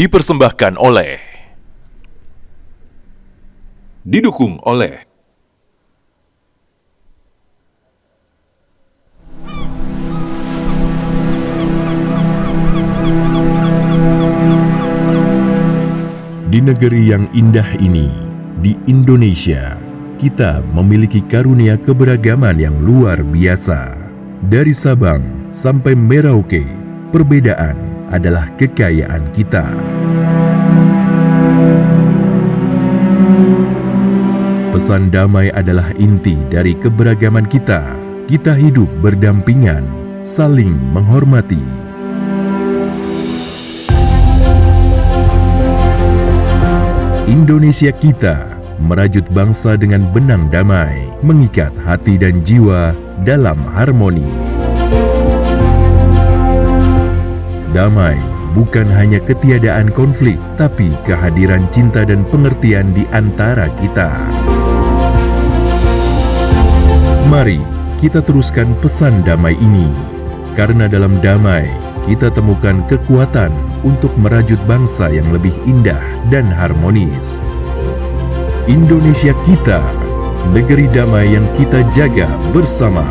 Dipersembahkan oleh, didukung oleh di negeri yang indah ini, di Indonesia, kita memiliki karunia keberagaman yang luar biasa. Dari Sabang sampai Merauke, perbedaan adalah kekayaan kita. Pesan damai adalah inti dari keberagaman kita. Kita hidup berdampingan, saling menghormati. Indonesia kita merajut bangsa dengan benang damai, mengikat hati dan jiwa dalam harmoni. Damai bukan hanya ketiadaan konflik, tapi kehadiran cinta dan pengertian di antara kita. Mari kita teruskan pesan damai ini, karena dalam damai kita temukan kekuatan untuk merajut bangsa yang lebih indah dan harmonis. Indonesia kita, negeri damai yang kita jaga bersama.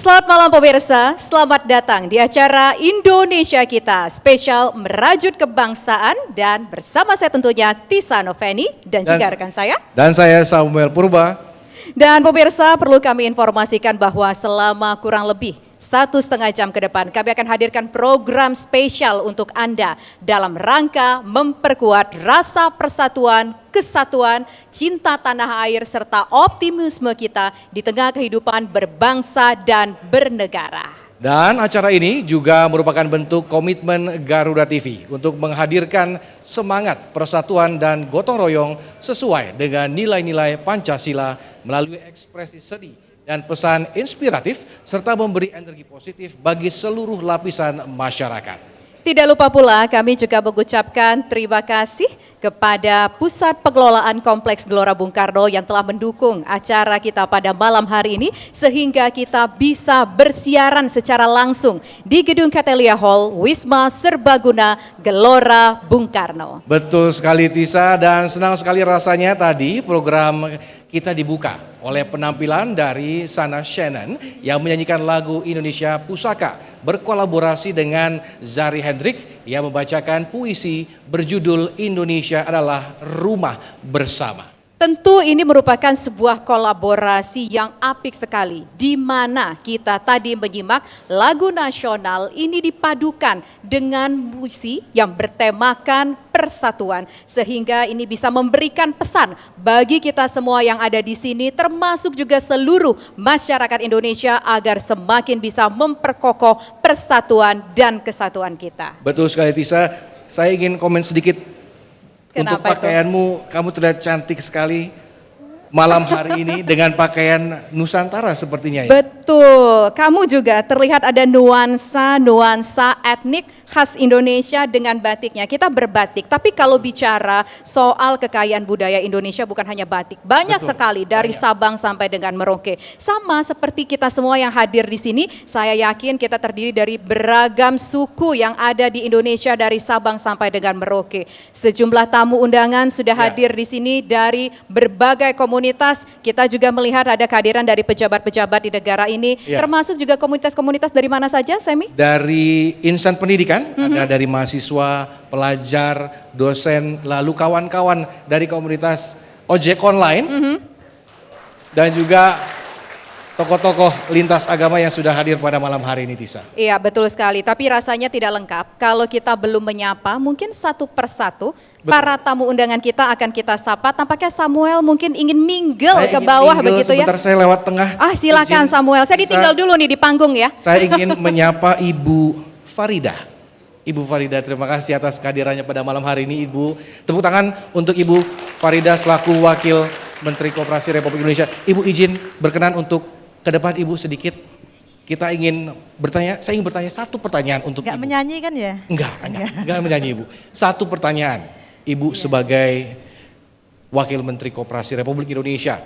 Selamat malam pemirsa, selamat datang di acara Indonesia Kita spesial merajut kebangsaan dan bersama saya tentunya Tisa Noveni dan juga rekan saya. Dan saya Samuel Purba. Dan pemirsa perlu kami informasikan bahwa selama kurang lebih 1,5 jam ke depan kami akan hadirkan program spesial untuk Anda dalam rangka memperkuat rasa persatuan, kesatuan, cinta tanah air serta optimisme kita di tengah kehidupan berbangsa dan bernegara. Dan acara ini juga merupakan bentuk komitmen Garuda TV untuk menghadirkan semangat persatuan dan gotong royong sesuai dengan nilai-nilai Pancasila melalui ekspresi seni dan pesan inspiratif serta memberi energi positif bagi seluruh lapisan masyarakat. Tidak lupa pula kami juga mengucapkan terima kasih kepada Pusat Pengelolaan Kompleks Gelora Bung Karno yang telah mendukung acara kita pada malam hari ini sehingga kita bisa bersiaran secara langsung di Gedung Catalia Hall Wisma Serbaguna Gelora Bung Karno. Betul sekali Tisa, dan senang sekali rasanya tadi program kita dibuka oleh penampilan dari Sana Shannon yang menyanyikan lagu Indonesia Pusaka berkolaborasi dengan Zari Hendrik yang membacakan puisi berjudul Indonesia adalah Rumah Bersama. Tentu ini merupakan sebuah kolaborasi yang apik sekali, di mana kita tadi menyimak lagu nasional ini dipadukan dengan puisi yang bertemakan persatuan, sehingga ini bisa memberikan pesan bagi kita semua yang ada di sini, termasuk juga seluruh masyarakat Indonesia agar semakin bisa memperkokoh persatuan dan kesatuan kita. Betul sekali Tisa, saya ingin komen sedikit. Untuk pakaianmu, kamu terlihat cantik sekali malam hari ini dengan pakaian Nusantara sepertinya ya. Betul, kamu juga terlihat ada nuansa etnik khas Indonesia dengan batiknya. Kita berbatik, tapi kalau bicara soal kekayaan budaya Indonesia bukan hanya batik. Banyak sekali dari Sabang sampai dengan Merauke. Sama seperti kita semua yang hadir di sini, saya yakin kita terdiri dari beragam suku yang ada di Indonesia dari Sabang sampai dengan Merauke. Sejumlah tamu undangan sudah hadir di sini dari berbagai komunitas. Kita juga melihat ada kehadiran dari pejabat-pejabat di negara ini, termasuk juga komunitas-komunitas dari mana saja, Semi? Dari insan pendidikan, ada dari mahasiswa, pelajar, dosen, lalu kawan-kawan dari komunitas ojek online, dan juga tokoh-tokoh lintas agama yang sudah hadir pada malam hari ini, Tisa. Iya, betul sekali, tapi rasanya tidak lengkap kalau kita belum menyapa, mungkin satu persatu para tamu undangan kita akan kita sapa. Tampaknya Samuel mungkin ingin mingle ke bawah begitu ya. Sebentar, saya lewat tengah. Silakan Samuel, saya ditinggal dulu nih di panggung ya. Saya ingin menyapa Ibu Farida. Ibu Farida, terima kasih atas kehadirannya pada malam hari ini Ibu. Tepuk tangan untuk Ibu Farida selaku Wakil Menteri Koperasi Republik Indonesia. Ibu izin berkenan untuk ke depan Ibu sedikit. Kita ingin bertanya, saya ingin bertanya satu pertanyaan untuk Ibu. Enggak menyanyi kan ya? Enggak menyanyi Ibu. Satu pertanyaan, Ibu sebagai Wakil Menteri Koperasi Republik Indonesia.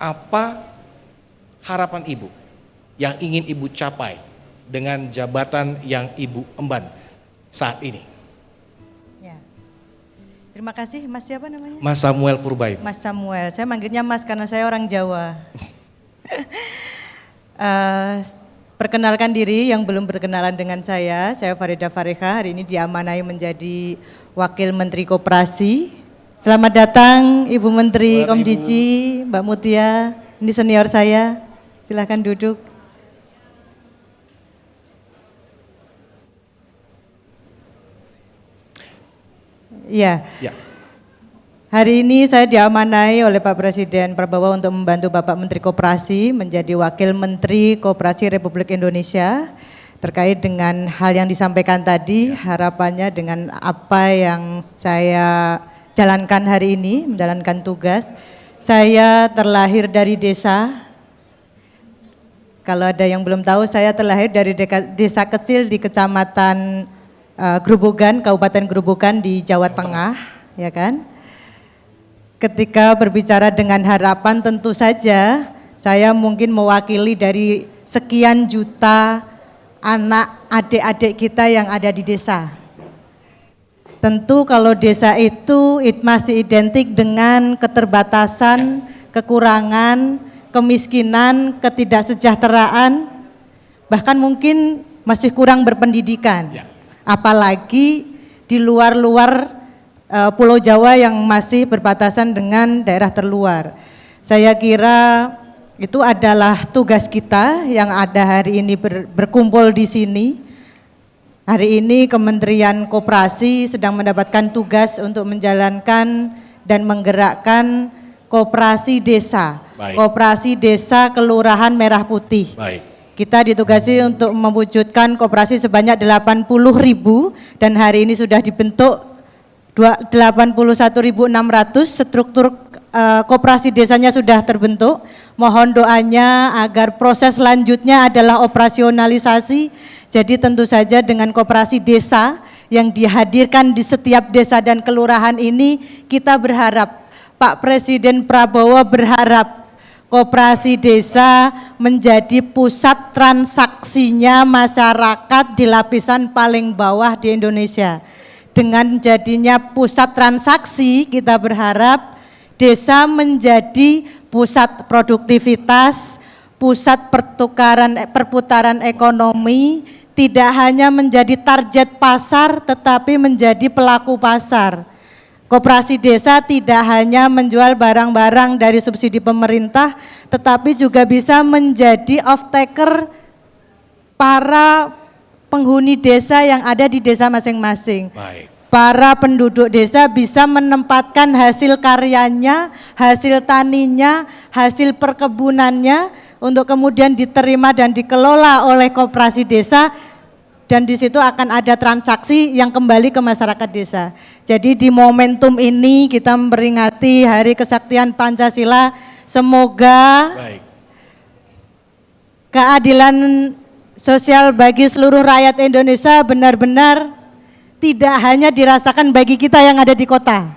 Apa harapan Ibu yang ingin Ibu capai dengan jabatan yang Ibu emban saat ini? Ya. Terima kasih, Mas siapa namanya? Mas Samuel Purba. Mas Samuel, saya manggilnya Mas karena saya orang Jawa. Perkenalkan diri yang belum berkenalan dengan saya Farida Fareha, hari ini diamanai menjadi Wakil Menteri Koperasi. Selamat datang Ibu Menteri Komdiji, Mbak Mutia, ini senior saya, silahkan duduk. Ya. Hari ini saya diamanai oleh Pak Presiden Prabowo untuk membantu Bapak Menteri Koperasi menjadi Wakil Menteri Koperasi Republik Indonesia. Terkait dengan hal yang disampaikan tadi, harapannya dengan apa yang saya jalankan hari ini, menjalankan tugas. Saya terlahir dari desa. Kalau ada yang belum tahu, saya terlahir dari desa kecil di Kecamatan Grobogan, Kabupaten Grobogan di Jawa Tengah, ya kan? Ketika berbicara dengan harapan, tentu saja saya mungkin mewakili dari sekian juta anak adik-adik kita yang ada di desa. Tentu kalau desa itu masih identik dengan keterbatasan, kekurangan, kemiskinan, ketidaksejahteraan, bahkan mungkin masih kurang berpendidikan. Ya. Apalagi di luar-luar Pulau Jawa yang masih berbatasan dengan daerah terluar. Saya kira itu adalah tugas kita yang ada hari ini berkumpul di sini. Hari ini Kementerian Koperasi sedang mendapatkan tugas untuk menjalankan dan menggerakkan koperasi desa. Baik. Koperasi desa Kelurahan Merah Putih. Baik. Kita ditugasi untuk mewujudkan koperasi sebanyak 80.000 dan hari ini sudah dibentuk 81.600, struktur koperasi desanya sudah terbentuk. Mohon doanya agar proses selanjutnya adalah operasionalisasi. Jadi tentu saja dengan koperasi desa yang dihadirkan di setiap desa dan kelurahan ini, kita berharap, Pak Presiden Prabowo berharap koperasi desa menjadi pusat transaksinya masyarakat di lapisan paling bawah di Indonesia. Dengan jadinya pusat transaksi, kita berharap desa menjadi pusat produktivitas, pusat perputaran ekonomi, tidak hanya menjadi target pasar tetapi menjadi pelaku pasar. Koperasi desa tidak hanya menjual barang-barang dari subsidi pemerintah, tetapi juga bisa menjadi off-taker para penghuni desa yang ada di desa masing-masing. Baik. Para penduduk desa bisa menempatkan hasil karyanya, hasil taninya, hasil perkebunannya untuk kemudian diterima dan dikelola oleh koperasi desa, dan di situ akan ada transaksi yang kembali ke masyarakat desa. Jadi di momentum ini kita memperingati Hari Kesaktian Pancasila, semoga Baik. keadilan sosial bagi seluruh rakyat Indonesia benar-benar tidak hanya dirasakan bagi kita yang ada di kota,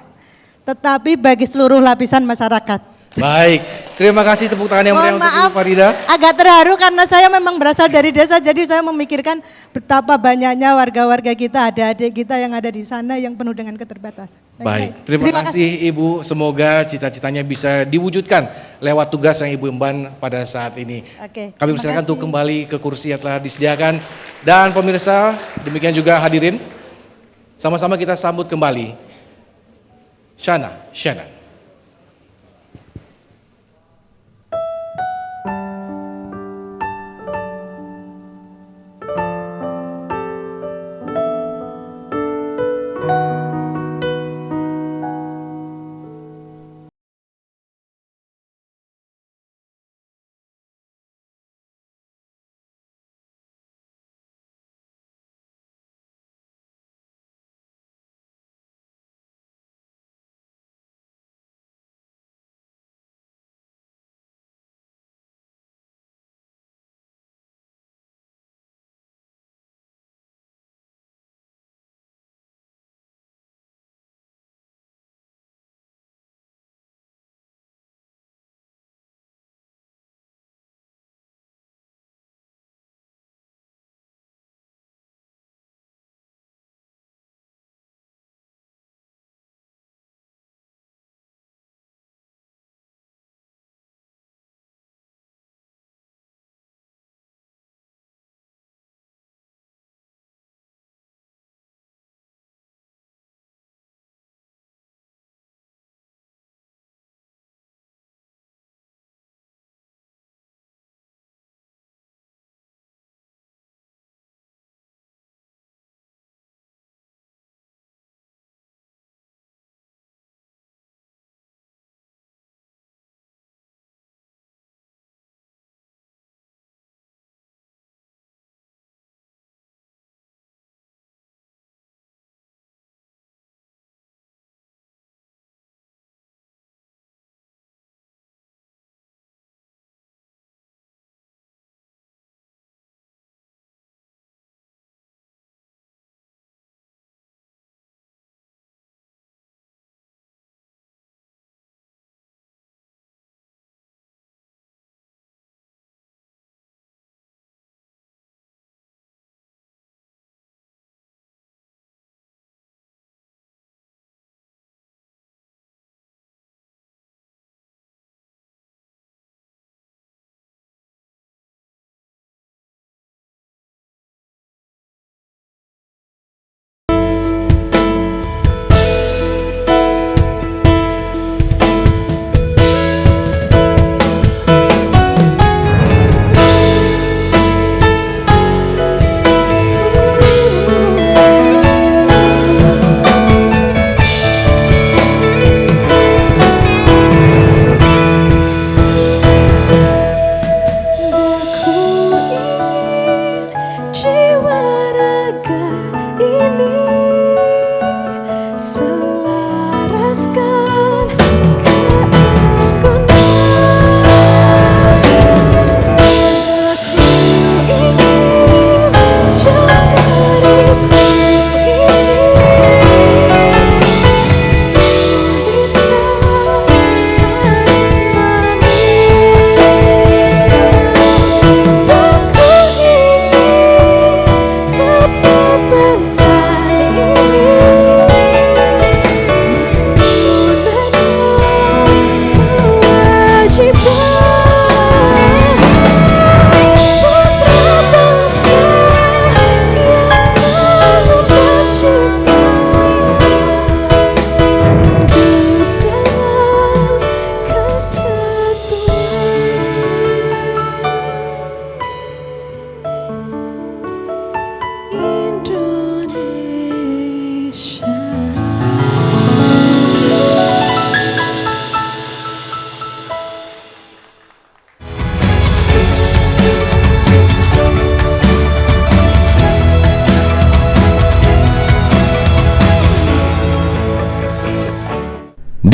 tetapi bagi seluruh lapisan masyarakat. Baik. Terima kasih tepuk tangan yang meriah Mohon untuk maaf, Ibu Farida. agak terharu karena saya memang berasal dari desa, jadi saya memikirkan betapa banyaknya warga-warga kita, adik-adik kita yang ada di sana yang penuh dengan keterbatasan. Baik, terima kasih Ibu. Semoga cita-citanya bisa diwujudkan lewat tugas yang Ibu emban pada saat ini. Oke, Kami terima persilakan untuk kasih. kembali ke kursi yang telah disediakan. Dan pemirsa, demikian juga hadirin. Sama-sama kita sambut kembali Shana Shannon.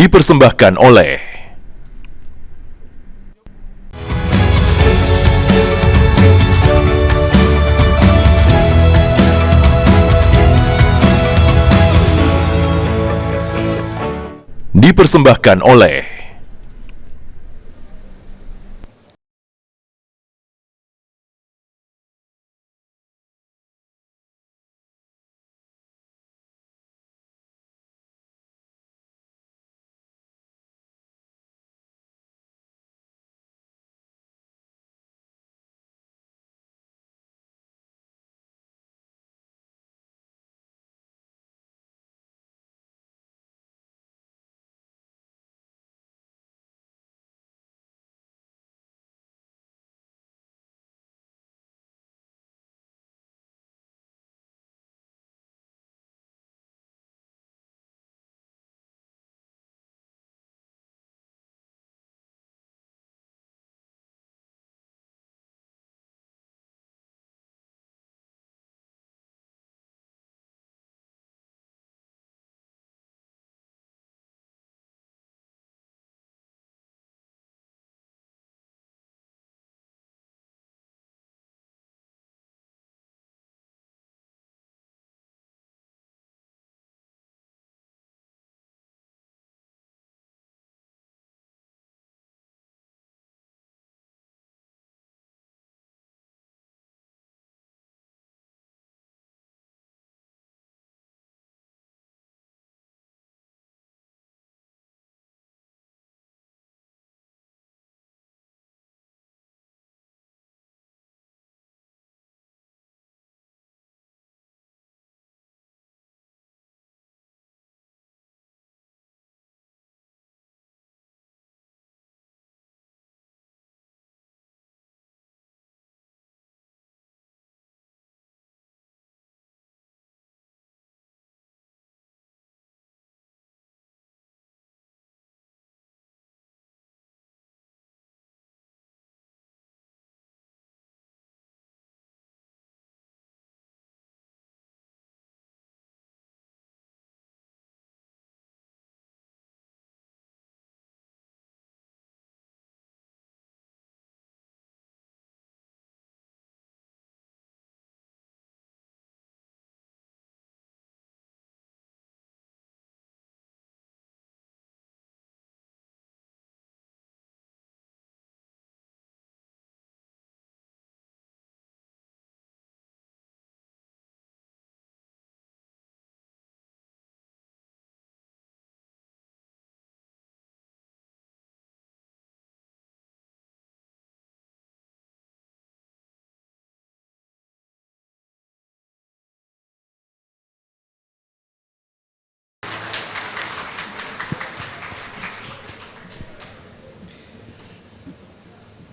Dipersembahkan oleh Dipersembahkan oleh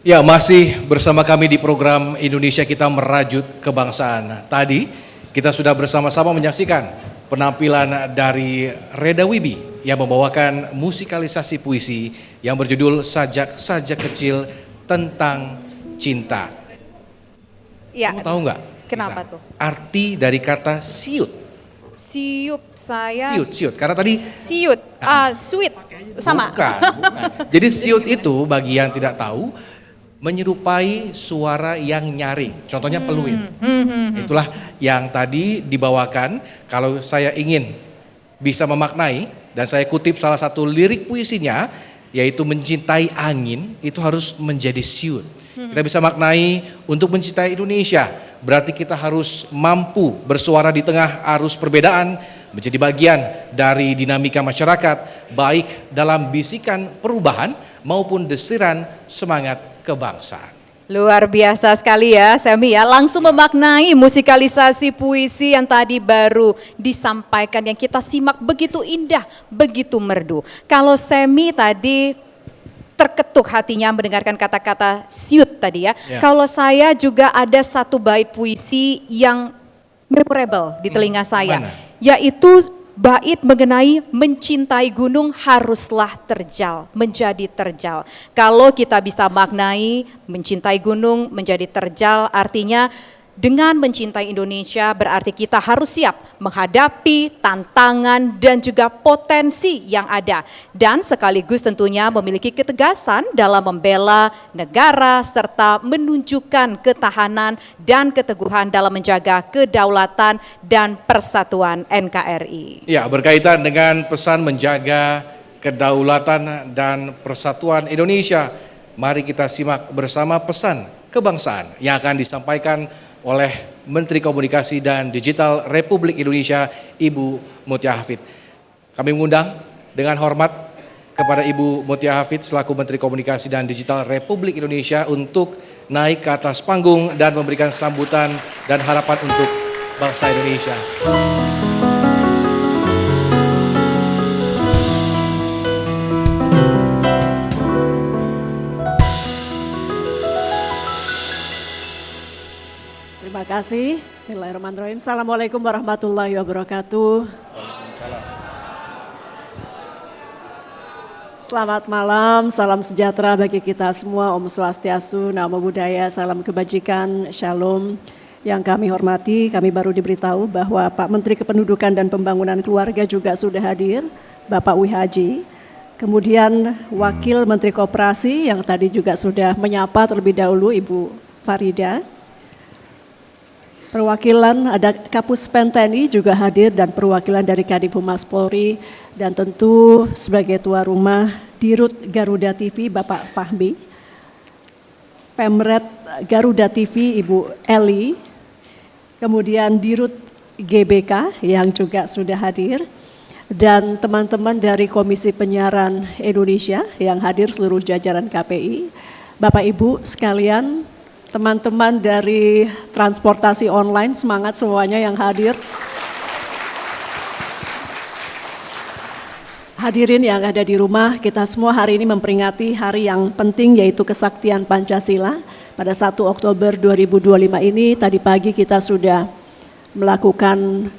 Ya, masih bersama kami di program Indonesia Kita Merajut Kebangsaan. Tadi kita sudah bersama-sama menyaksikan penampilan dari Reda Wibi yang membawakan musikalisasi puisi yang berjudul Sajak-sajak Kecil Tentang Cinta. Ya. Kamu tahu nggak? Kenapa Lisa, tuh? arti dari kata siut. Siup saya. Siut. Karena tadi Siut. Sweet. Sama. Bukan. Jadi siut itu bagi yang tidak tahu menyerupai suara yang nyaring. Contohnya peluit. Itulah yang tadi dibawakan. Kalau saya ingin bisa memaknai dan saya kutip salah satu lirik puisinya, yaitu mencintai angin itu harus menjadi siut. Kita bisa maknai untuk mencintai Indonesia, berarti kita harus mampu bersuara di tengah arus perbedaan, menjadi bagian dari dinamika masyarakat, baik dalam bisikan perubahan maupun desiran semangat kebangsaan. Luar biasa sekali ya Semi ya, langsung memaknai musikalisasi puisi yang tadi baru disampaikan, yang kita simak begitu indah, begitu merdu. Kalau Semi tadi terketuk hatinya mendengarkan kata-kata siut tadi ya. Kalau saya juga ada satu bait puisi yang memorable di telinga saya, yaitu bait mengenai mencintai gunung haruslah terjal, menjadi terjal. Kalau kita bisa maknai mencintai gunung menjadi terjal, artinya Dengan mencintai Indonesia berarti kita harus siap menghadapi tantangan dan juga potensi yang ada. Dan sekaligus tentunya memiliki ketegasan dalam membela negara serta menunjukkan ketahanan dan keteguhan dalam menjaga kedaulatan dan persatuan NKRI. Ya, berkaitan dengan pesan menjaga kedaulatan dan persatuan Indonesia, mari kita simak bersama pesan kebangsaan yang akan disampaikan oleh Menteri Komunikasi dan Digital Republik Indonesia, Ibu Mutia Hafid. Kami mengundang dengan hormat kepada Ibu Mutia Hafid selaku Menteri Komunikasi dan Digital Republik Indonesia untuk naik ke atas panggung dan memberikan sambutan dan harapan untuk bangsa Indonesia. Terima kasih. Bismillahirrahmanirrahim. Assalamualaikum warahmatullahi wabarakatuh. Selamat malam, salam sejahtera bagi kita semua. Om Swastiastu, Namo Buddhaya, salam kebajikan, Shalom. Yang kami hormati, kami baru diberitahu bahwa Pak Menteri Kependudukan dan Pembangunan Keluarga juga sudah hadir, Bapak Wihaji. Kemudian Wakil Menteri Koperasi yang tadi juga sudah menyapa terlebih dahulu, Ibu Farida. Perwakilan ada Kapus Penteni juga hadir dan perwakilan dari Kadif Humas Polri dan tentu sebagai tuan rumah Dirut Garuda TV Bapak Fahmi, Pemret Garuda TV Ibu Eli, kemudian Dirut GBK yang juga sudah hadir dan teman-teman dari Komisi Penyiaran Indonesia yang hadir seluruh jajaran KPI, Bapak Ibu sekalian, teman-teman dari transportasi online, semangat semuanya yang hadir. Hadirin yang ada di rumah, kita semua hari ini memperingati hari yang penting yaitu kesaktian Pancasila. Pada 1 Oktober 2025 ini, tadi pagi kita sudah melakukan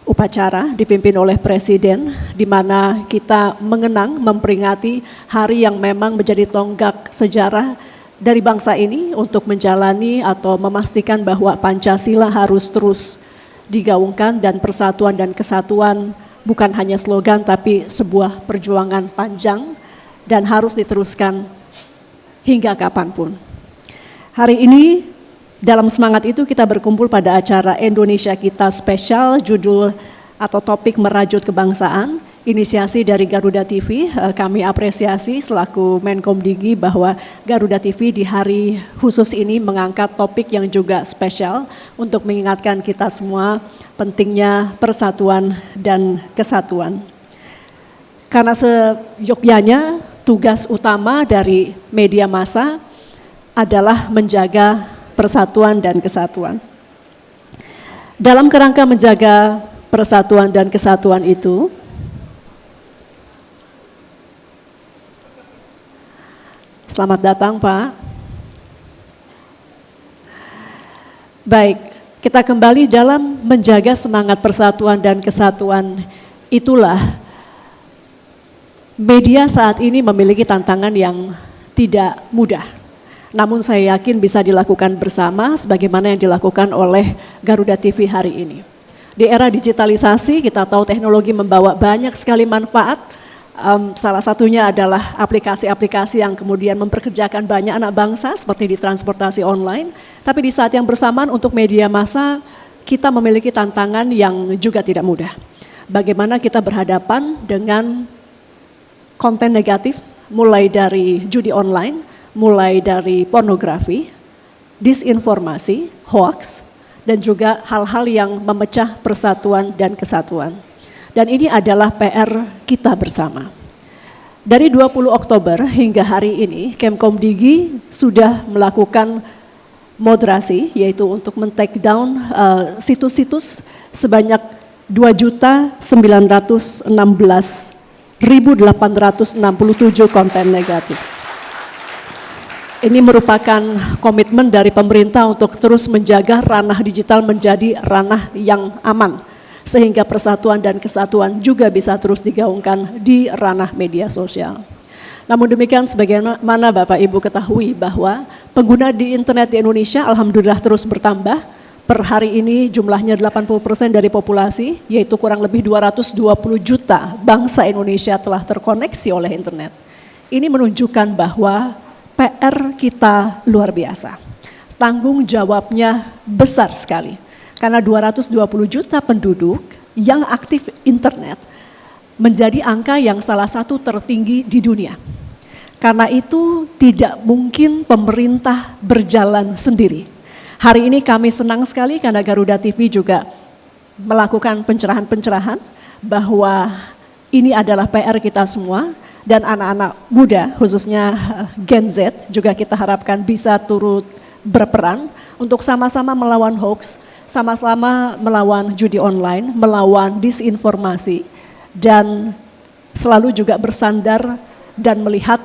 upacara dipimpin oleh Presiden, di mana kita mengenang, memperingati hari yang memang menjadi tonggak sejarah dari bangsa ini untuk menjalani atau memastikan bahwa Pancasila harus terus digaungkan dan persatuan dan kesatuan bukan hanya slogan tapi sebuah perjuangan panjang dan harus diteruskan hingga kapanpun. Hari ini dalam semangat itu kita berkumpul pada acara Indonesia Kita Spesial, judul atau topik merajut kebangsaan. Inisiasi dari Garuda TV, kami apresiasi selaku Menkom Digi bahwa Garuda TV di hari khusus ini mengangkat topik yang juga spesial untuk mengingatkan kita semua pentingnya persatuan dan kesatuan. Karena seyogyanya tugas utama dari media massa adalah menjaga persatuan dan kesatuan. Dalam kerangka menjaga persatuan dan kesatuan itu, selamat datang Pak. Baik, kita kembali dalam menjaga semangat persatuan dan kesatuan. Itulah media saat ini memiliki tantangan yang tidak mudah. Namun saya yakin bisa dilakukan bersama sebagaimana yang dilakukan oleh Garuda TV hari ini. Di era digitalisasi kita tahu teknologi membawa banyak sekali manfaat. Salah satunya adalah aplikasi-aplikasi yang kemudian memperkerjakan banyak anak bangsa seperti di transportasi online. Tapi di saat yang bersamaan untuk media massa kita memiliki tantangan yang juga tidak mudah. Bagaimana kita berhadapan dengan konten negatif mulai dari judi online, mulai dari pornografi, disinformasi, hoax, dan juga hal-hal yang memecah persatuan dan kesatuan. Dan ini adalah PR kita bersama. Dari 20 Oktober hingga hari ini, Kemkom Digi sudah melakukan moderasi, yaitu untuk men-take down situs-situs sebanyak 2.916.867 konten negatif. Ini merupakan komitmen dari pemerintah untuk terus menjaga ranah digital menjadi ranah yang aman, sehingga persatuan dan kesatuan juga bisa terus digaungkan di ranah media sosial. Namun demikian sebagaimana Bapak Ibu ketahui bahwa pengguna di internet di Indonesia alhamdulillah terus bertambah, Per hari ini jumlahnya 80% dari populasi, yaitu kurang lebih 220 juta bangsa Indonesia telah terkoneksi oleh internet. Ini menunjukkan bahwa PR kita luar biasa. Tanggung jawabnya besar sekali. Karena 220 juta penduduk yang aktif internet menjadi angka yang salah satu tertinggi di dunia. Karena itu tidak mungkin pemerintah berjalan sendiri. Hari ini kami senang sekali karena Garuda TV juga melakukan pencerahan-pencerahan bahwa ini adalah PR kita semua dan anak-anak muda khususnya Gen Z juga kita harapkan bisa turut berperan untuk sama-sama melawan hoax, sama-sama melawan judi online, melawan disinformasi dan selalu juga bersandar dan melihat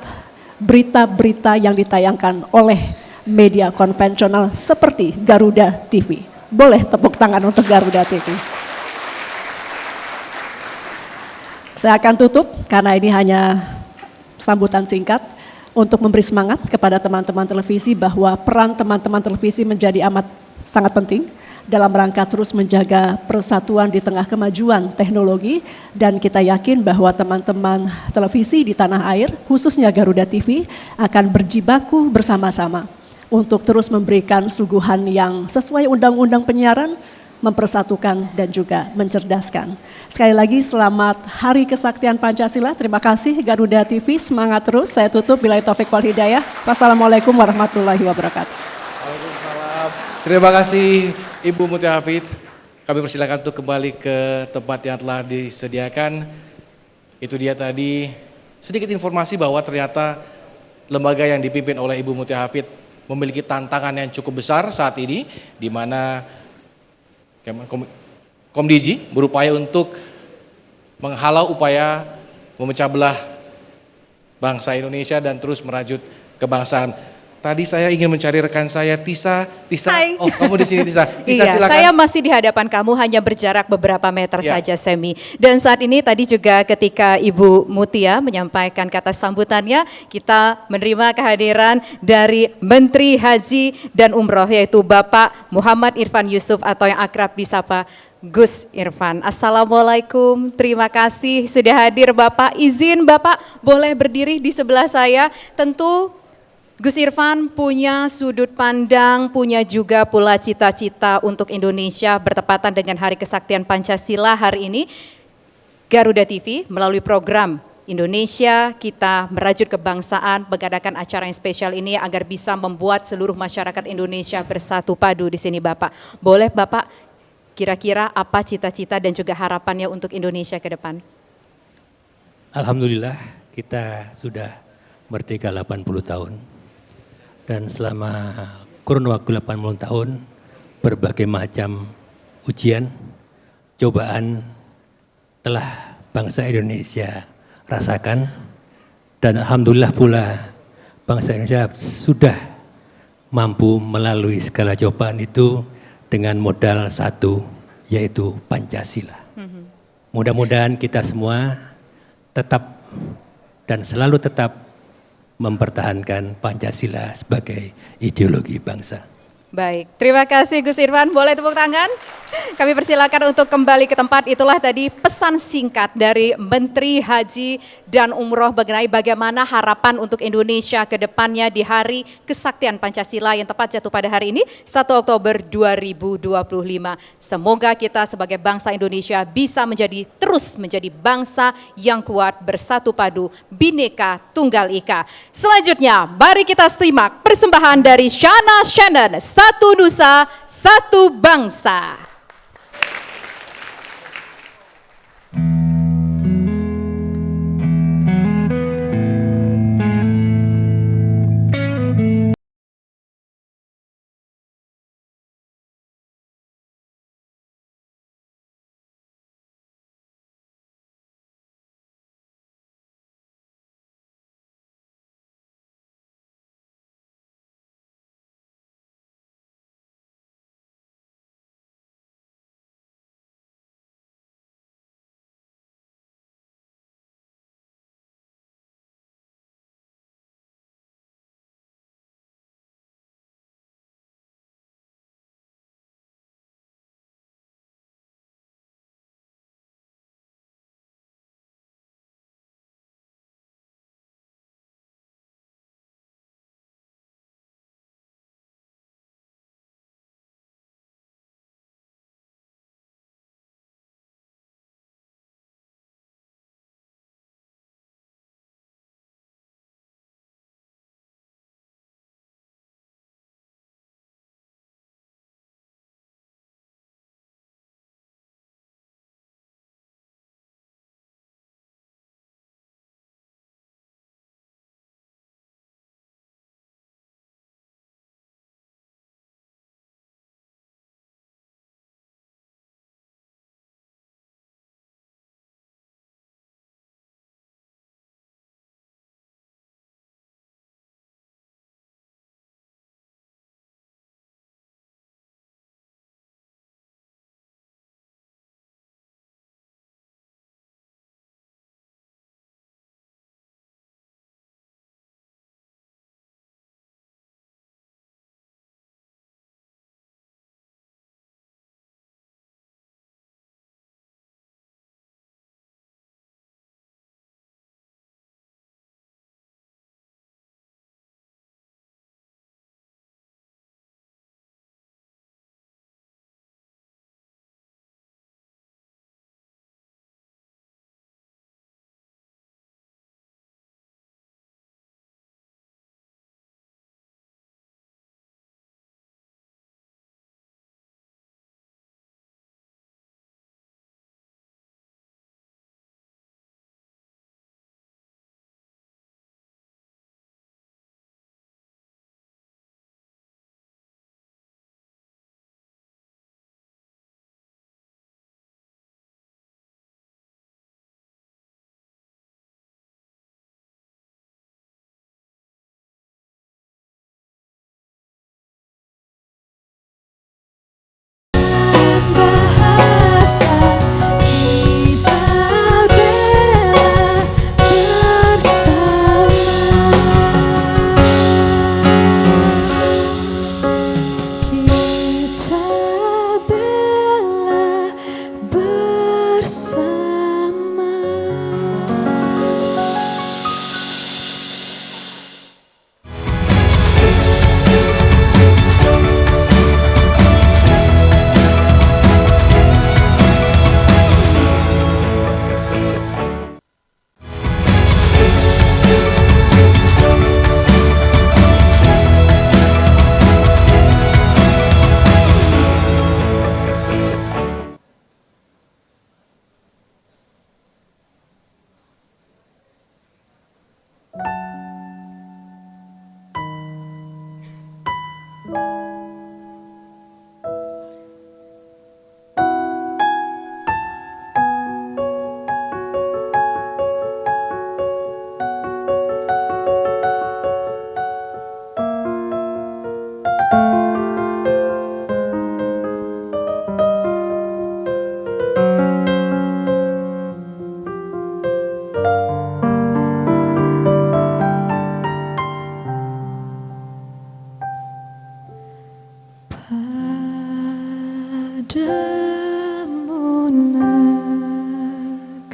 berita-berita yang ditayangkan oleh media konvensional seperti Garuda TV. Boleh tepuk tangan untuk Garuda TV. Saya akan tutup karena ini hanya sambutan singkat untuk memberi semangat kepada teman-teman televisi bahwa peran teman-teman televisi menjadi amat sangat penting dalam rangka terus menjaga persatuan di tengah kemajuan teknologi dan kita yakin bahwa teman-teman televisi di tanah air khususnya Garuda TV akan berjibaku bersama-sama untuk terus memberikan suguhan yang sesuai undang-undang penyiaran, mempersatukan dan juga mencerdaskan. Sekali lagi selamat Hari Kesaktian Pancasila. Terima kasih Garuda TV, semangat terus. Saya tutup billahi taufiq wal hidayah. Wassalamualaikum warahmatullahi wabarakatuh. Waalaikumsalam. Terima kasih Ibu Mutia Hafid. Kami persilakan untuk kembali ke tempat yang telah disediakan. Itu dia tadi sedikit informasi bahwa ternyata lembaga yang dipimpin oleh Ibu Mutia Hafid memiliki tantangan yang cukup besar saat ini, di mana Komdiji berupaya untuk menghalau upaya memecah belah bangsa Indonesia dan terus merajut kebangsaan. Tadi saya ingin mencari rekan saya Tisa. Hai. Oh kamu di sini Tisa. Tisa Iya, silakan. saya masih di hadapan kamu hanya berjarak beberapa meter Ya. saja Semi. Dan saat ini tadi juga ketika Ibu Mutia menyampaikan kata sambutannya, kita menerima kehadiran dari Menteri Haji dan Umroh yaitu Bapak Muhammad Irfan Yusuf atau yang akrab disapa Gus Irfan. Assalamualaikum, terima kasih sudah hadir Bapak. Izin Bapak boleh berdiri di sebelah saya. Tentu Gus Irfan punya sudut pandang, punya juga pula cita-cita untuk Indonesia bertepatan dengan Hari Kesaktian Pancasila hari ini. Garuda TV melalui program Indonesia Kita Merajut Kebangsaan mengadakan acara yang spesial ini agar bisa membuat seluruh masyarakat Indonesia bersatu padu di sini Bapak. Boleh Bapak kira-kira apa cita-cita dan juga harapannya untuk Indonesia ke depan? Alhamdulillah kita sudah merdeka 80 tahun. Dan selama kurun waktu 80 tahun, berbagai macam ujian, cobaan telah bangsa Indonesia rasakan. Dan Alhamdulillah pula bangsa Indonesia sudah mampu melalui segala cobaan itu dengan modal satu, yaitu Pancasila. Mudah-mudahan kita semua tetap dan selalu tetap mempertahankan Pancasila sebagai ideologi bangsa. Baik, terima kasih Gus Irfan. Boleh tepuk tangan? Kami persilakan untuk kembali ke tempat. Itulah tadi pesan singkat dari Menteri Haji dan Umroh mengenai bagaimana harapan untuk Indonesia ke depannya di Hari Kesaktian Pancasila yang tepat jatuh pada hari ini 1 Oktober 2025. Semoga kita sebagai bangsa Indonesia bisa terus menjadi bangsa yang kuat, bersatu padu, Bhinneka Tunggal Ika. Selanjutnya mari kita simak persembahan dari Shana Shannon, Satu Nusa, Satu Bangsa.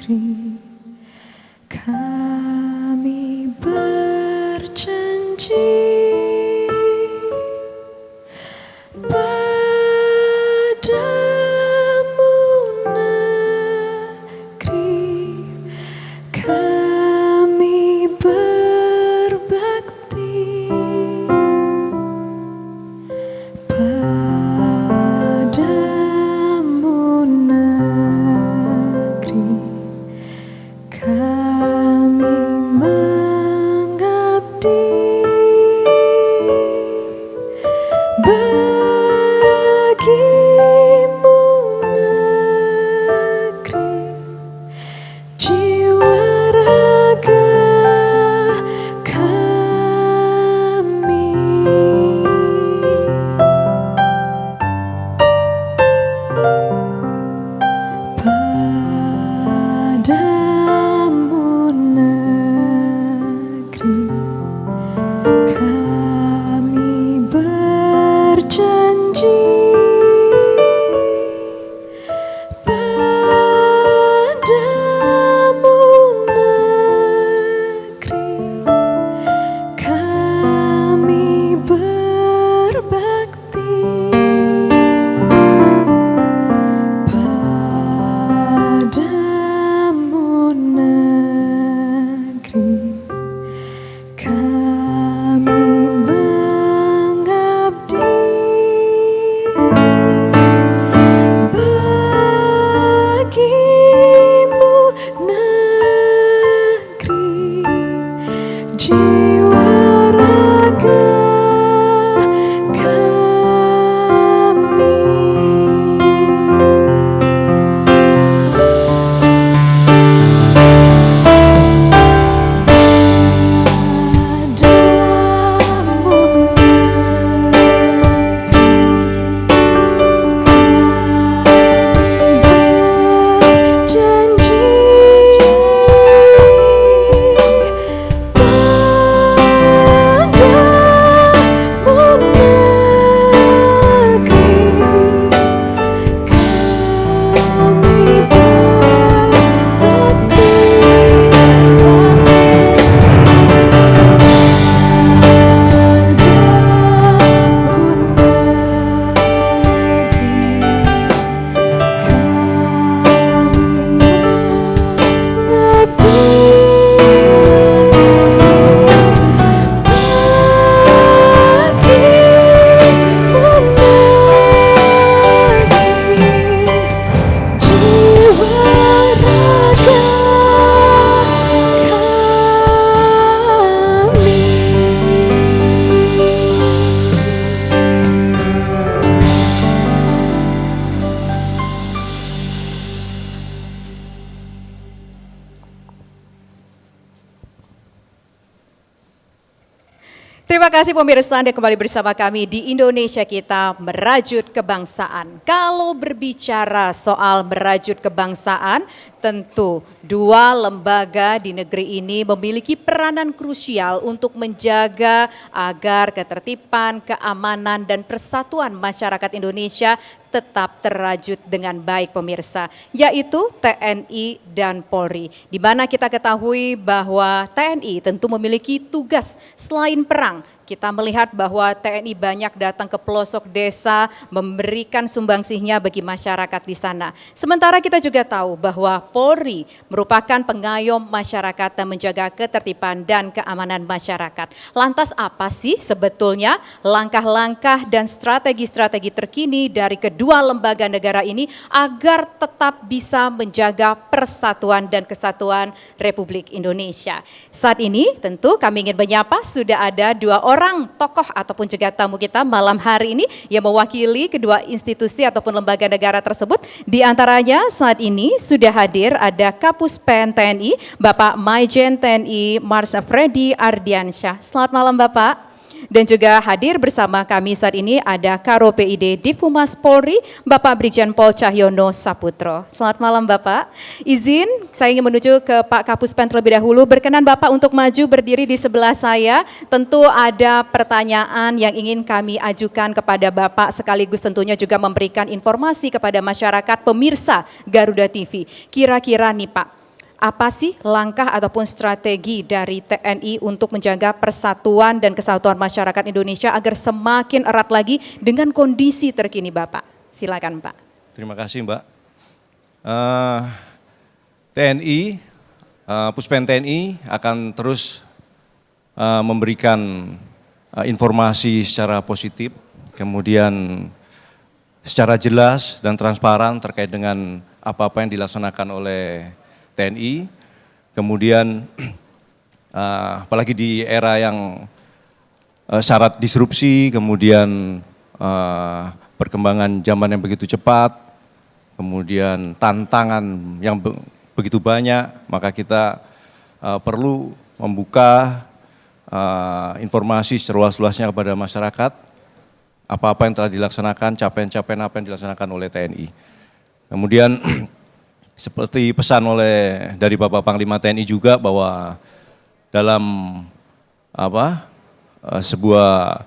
negeri. Kami berjanji padamu negeri, kami berbakti padamu negeri, kami mengabdi bagimu negeri, jiwa raga kami. Padamu negeri, kami berjanji padamu negeri, kami berbakti padamu negeri, kami mengabdi bagimu negeri, jiwa raga kami. Padamu berjanji padamu negeri, kami berbakti padamu negeri, Terima kasih pemirsa, Anda kembali bersama kami di Indonesia Kita Merajut Kebangsaan. Kalau berbicara soal merajut kebangsaan, tentu dua lembaga di negeri ini memiliki peranan krusial untuk menjaga agar ketertiban, keamanan, dan persatuan masyarakat Indonesia tetap terajut dengan baik pemirsa, yaitu TNI dan Polri. Di mana kita ketahui bahwa TNI tentu memiliki tugas selain perang. Kita melihat bahwa TNI banyak datang ke pelosok desa memberikan sumbangsihnya bagi masyarakat di sana. Sementara kita juga tahu bahwa Polri merupakan pengayom masyarakat dan menjaga ketertiban dan keamanan masyarakat. Lantas apa sih sebetulnya langkah-langkah dan strategi-strategi terkini dari kedua lembaga negara ini agar tetap bisa menjaga persatuan dan kesatuan Republik Indonesia? Saat ini tentu kami ingin menyapa sudah ada dua orang tokoh ataupun juga tamu kita malam hari ini yang mewakili kedua institusi ataupun lembaga negara tersebut. Di antaranya saat ini sudah hadir ada Kapuspen TNI, Bapak Maijen TNI Mars Freddy Ardiansyah. Selamat malam Bapak. Dan juga hadir bersama kami saat ini ada Karo PID Divhumas Polri, Bapak Brigjen Pol Cahyono Saputro. Selamat malam Bapak. Izin saya ingin menuju ke Pak Kapuspen terlebih dahulu. Berkenan Bapak untuk maju berdiri di sebelah saya. Tentu ada pertanyaan yang ingin kami ajukan kepada Bapak sekaligus tentunya juga memberikan informasi kepada masyarakat pemirsa Garuda TV. Kira-kira nih Pak, apa sih langkah ataupun strategi dari TNI untuk menjaga persatuan dan kesatuan masyarakat Indonesia agar semakin erat lagi dengan kondisi terkini Bapak? Silakan Pak. Terima kasih Mbak. TNI, Puspen TNI akan terus memberikan informasi secara positif, kemudian secara jelas dan transparan terkait dengan apa-apa yang dilaksanakan oleh TNI, kemudian apalagi di era yang syarat disrupsi, kemudian perkembangan zaman yang begitu cepat, kemudian tantangan yang begitu banyak, maka kita perlu membuka informasi seluas-luasnya kepada masyarakat, apa-apa yang telah dilaksanakan, capaian-capaian apa yang dilaksanakan oleh TNI. Kemudian seperti pesan dari Bapak Panglima TNI juga bahwa dalam sebuah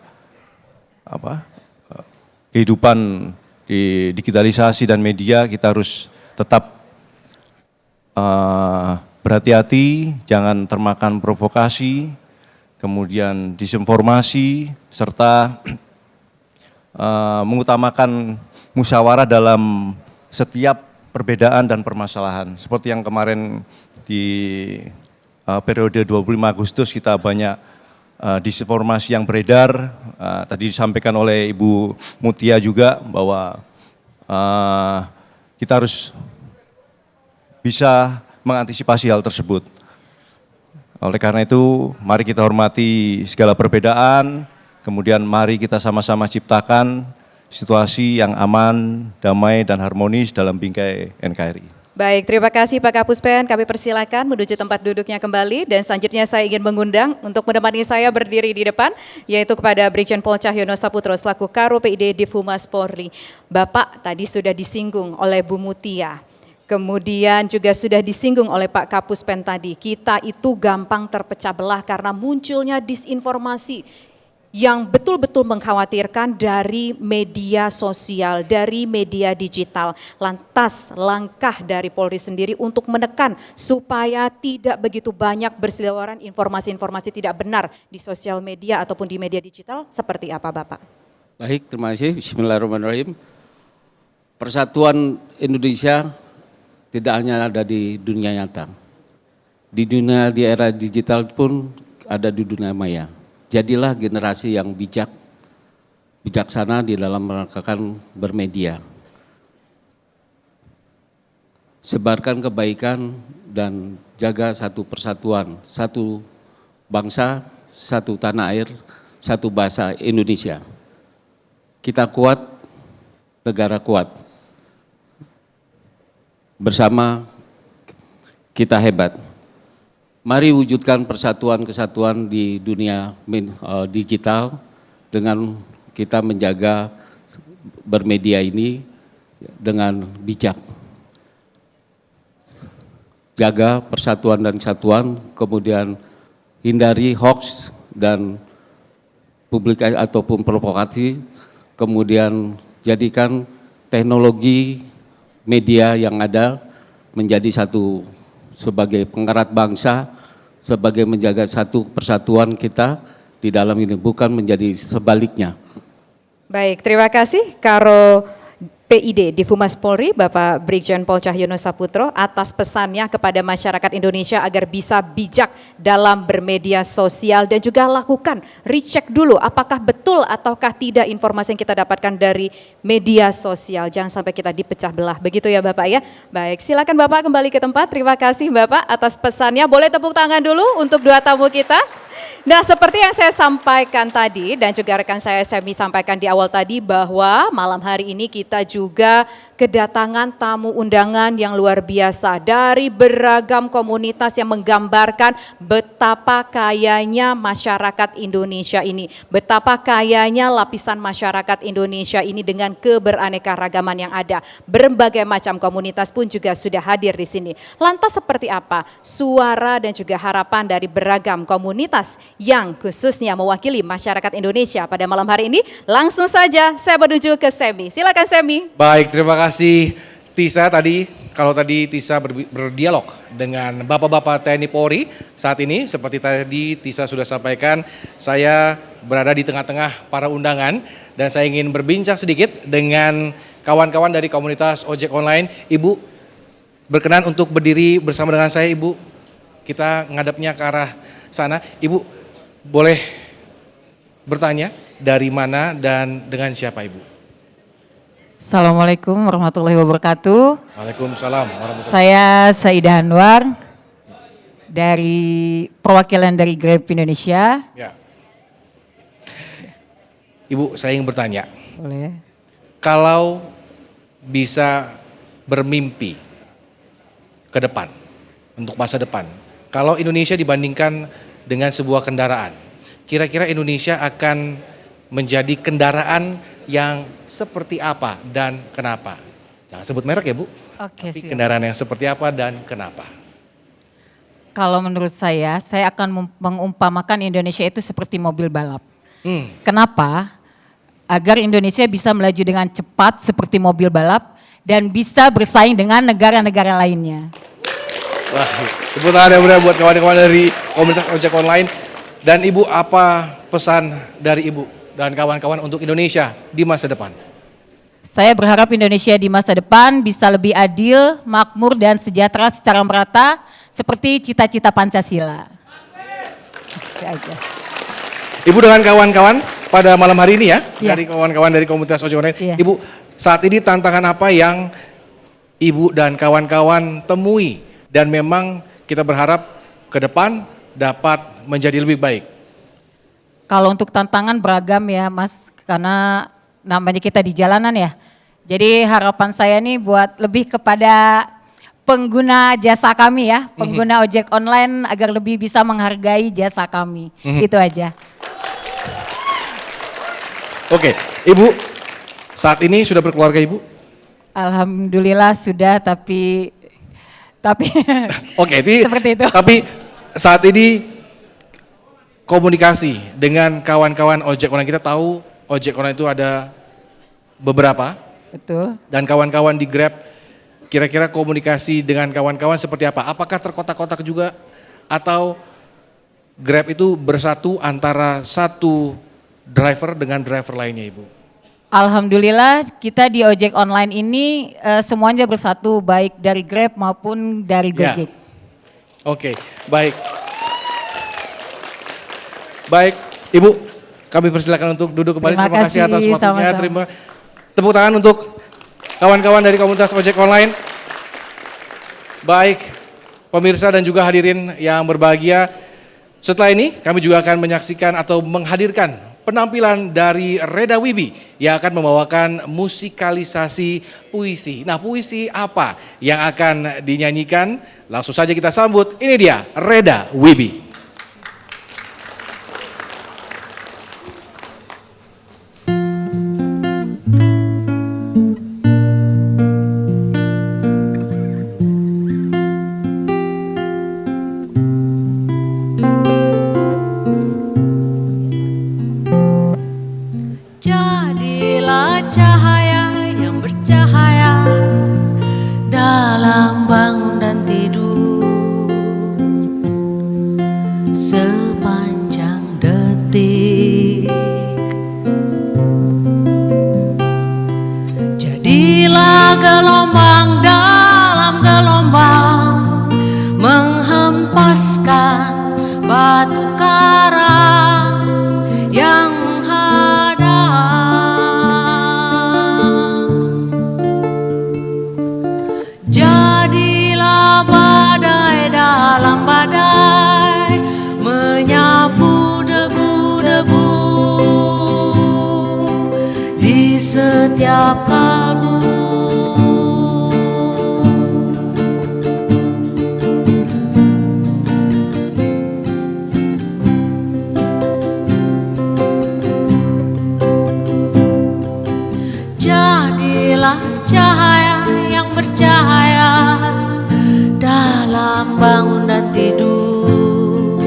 kehidupan di digitalisasi dan media, kita harus tetap berhati-hati, jangan termakan provokasi, kemudian disinformasi, serta mengutamakan musyawarah dalam setiap perbedaan dan permasalahan. Seperti yang kemarin di periode 25 Agustus kita banyak disinformasi yang beredar, tadi disampaikan oleh Ibu Mutia juga bahwa kita harus bisa mengantisipasi hal tersebut. Oleh karena itu, mari kita hormati segala perbedaan, kemudian mari kita sama-sama ciptakan situasi yang aman, damai, dan harmonis dalam bingkai NKRI. Baik, terima kasih Pak Kapuspen. Kami persilakan menuju tempat duduknya kembali dan selanjutnya saya ingin mengundang untuk menemani saya berdiri di depan, yaitu kepada Brigjen Pol Cahyono Saputro selaku Karo PID Divhumas Polri. Bapak tadi sudah disinggung oleh Bu Mutia, kemudian juga sudah disinggung oleh Pak Kapuspen tadi, kita itu gampang terpecah belah karena munculnya disinformasi yang betul-betul mengkhawatirkan dari media sosial, dari media digital. Lantas langkah dari Polri sendiri untuk menekan supaya tidak begitu banyak berseliweran informasi-informasi tidak benar di sosial media ataupun di media digital, seperti apa Bapak? Baik, terima kasih. Bismillahirrahmanirrahim. Persatuan Indonesia tidak hanya ada di dunia nyata. Di era digital pun ada di dunia maya. Jadilah generasi yang bijaksana di dalam melakukan bermedia. Sebarkan kebaikan dan jaga satu persatuan, satu bangsa, satu tanah air, satu bahasa Indonesia. Kita kuat, negara kuat. Bersama kita hebat. Mari wujudkan persatuan kesatuan di dunia digital dengan kita menjaga bermedia ini dengan bijak. Jaga persatuan dan kesatuan, kemudian hindari hoax dan publikasi ataupun provokasi, kemudian jadikan teknologi media yang ada menjadi satu sebagai pengerat bangsa, sebagai menjaga satu persatuan kita di dalam ini, bukan menjadi sebaliknya. Baik, terima kasih Karo PID Divhumas Polri, Bapak Brigjen Pol Cahyono Saputro atas pesannya kepada masyarakat Indonesia agar bisa bijak dalam bermedia sosial dan juga lakukan recheck dulu apakah betul ataukah tidak informasi yang kita dapatkan dari media sosial. Jangan sampai kita dipecah belah, begitu ya Bapak ya. Baik, silakan Bapak kembali ke tempat. Terima kasih Bapak atas pesannya. Boleh tepuk tangan dulu untuk dua tamu kita. Nah, seperti yang saya sampaikan tadi dan juga rekan saya Semi sampaikan di awal tadi bahwa malam hari ini kita juga kedatangan tamu undangan yang luar biasa dari beragam komunitas yang menggambarkan betapa kayanya masyarakat Indonesia ini, betapa kayanya lapisan masyarakat Indonesia ini dengan keberaneka-ragaman yang ada. Berbagai macam komunitas pun juga sudah hadir di sini. Lantas seperti apa suara dan juga harapan dari beragam komunitas yang khususnya mewakili masyarakat Indonesia pada malam hari ini? Langsung saja saya menuju ke Semi. Silakan Semi. Baik, terima kasih Tisa tadi kalau tadi Tisa berdialog dengan Bapak-Bapak TNI Polri, saat ini seperti tadi Tisa sudah sampaikan, saya berada di tengah-tengah para undangan dan saya ingin berbincang sedikit dengan kawan-kawan dari komunitas ojek online. Ibu berkenan untuk berdiri bersama dengan saya, Ibu. Kita ngadepnya ke arah sana. Ibu boleh bertanya dari mana dan dengan siapa, Ibu? Assalamualaikum warahmatullahi wabarakatuh. Waalaikumsalam warahmatullahi wabarakatuh. Saya Saidah Anwar dari perwakilan dari Grab Indonesia. Ya. Ibu, saya ingin bertanya. Boleh. Kalau bisa bermimpi ke depan, untuk masa depan, kalau Indonesia dibandingkan dengan sebuah kendaraan, kira-kira Indonesia akan menjadi kendaraan yang seperti apa dan kenapa? Jangan sebut merek ya, Bu. Oke, Tapi siap. kendaraan yang seperti apa dan kenapa? Kalau menurut saya akan mengumpamakan Indonesia itu seperti mobil balap. Hmm. Kenapa? Agar Indonesia bisa melaju dengan cepat seperti mobil balap dan bisa bersaing dengan negara-negara lainnya. Wah, tepuk tangan yang benar buat kawan-kawan dari komunitas ojek online. Dan Ibu, apa pesan dari Ibu dan kawan-kawan untuk Indonesia di masa depan? Saya berharap Indonesia di masa depan bisa lebih adil, makmur dan sejahtera secara merata seperti cita-cita Pancasila. Itu aja. Ibu dengan kawan-kawan pada malam hari ini ya, Iya. dari kawan-kawan dari komunitas ojek online. Iya. Ibu, saat ini tantangan apa yang Ibu dan kawan-kawan temui dan memang kita berharap ke depan dapat menjadi lebih baik? Kalau untuk tantangan beragam ya Mas, karena namanya kita di jalanan ya. Jadi harapan saya nih buat lebih kepada pengguna jasa kami ya, pengguna ojek online agar lebih bisa menghargai jasa kami. Itu aja. Oke, Ibu saat ini sudah berkeluarga, Ibu? Alhamdulillah sudah, tapi Oke, Seperti itu. Tapi saat ini komunikasi dengan kawan-kawan ojek online, kita tahu ojek online itu ada beberapa betul. dan kawan-kawan di Grab, kira-kira komunikasi dengan kawan-kawan seperti apa? Apakah terkotak-kotak juga atau Grab itu bersatu antara satu driver dengan driver lainnya, Ibu? Alhamdulillah kita di ojek online ini semuanya bersatu, baik dari Grab maupun dari Ya. Gojek. Oke, baik. Baik, Ibu, kami persilakan untuk duduk kembali. Terima Terima kasih kasih, atas waktunya. sama-sama. Terima tepuk tangan untuk kawan-kawan dari komunitas ojek online. Baik, pemirsa dan juga hadirin yang berbahagia. Setelah ini kami juga akan menyaksikan atau menghadirkan penampilan dari Reda Wibi yang akan membawakan musikalisasi puisi. Nah, puisi apa yang akan dinyanyikan? Langsung saja kita sambut. Ini dia Reda Wibi. Jadilah cahaya yang bercahaya dalam bangun dan tidur sepanjang detik. Jadilah gelombang dalam gelombang menghempaskan batu karang yang jadilah badai dalam badai menyapu debu-debu di setiap kalbu. Jadilah cahaya yang bercahaya dalam bangun dan tidur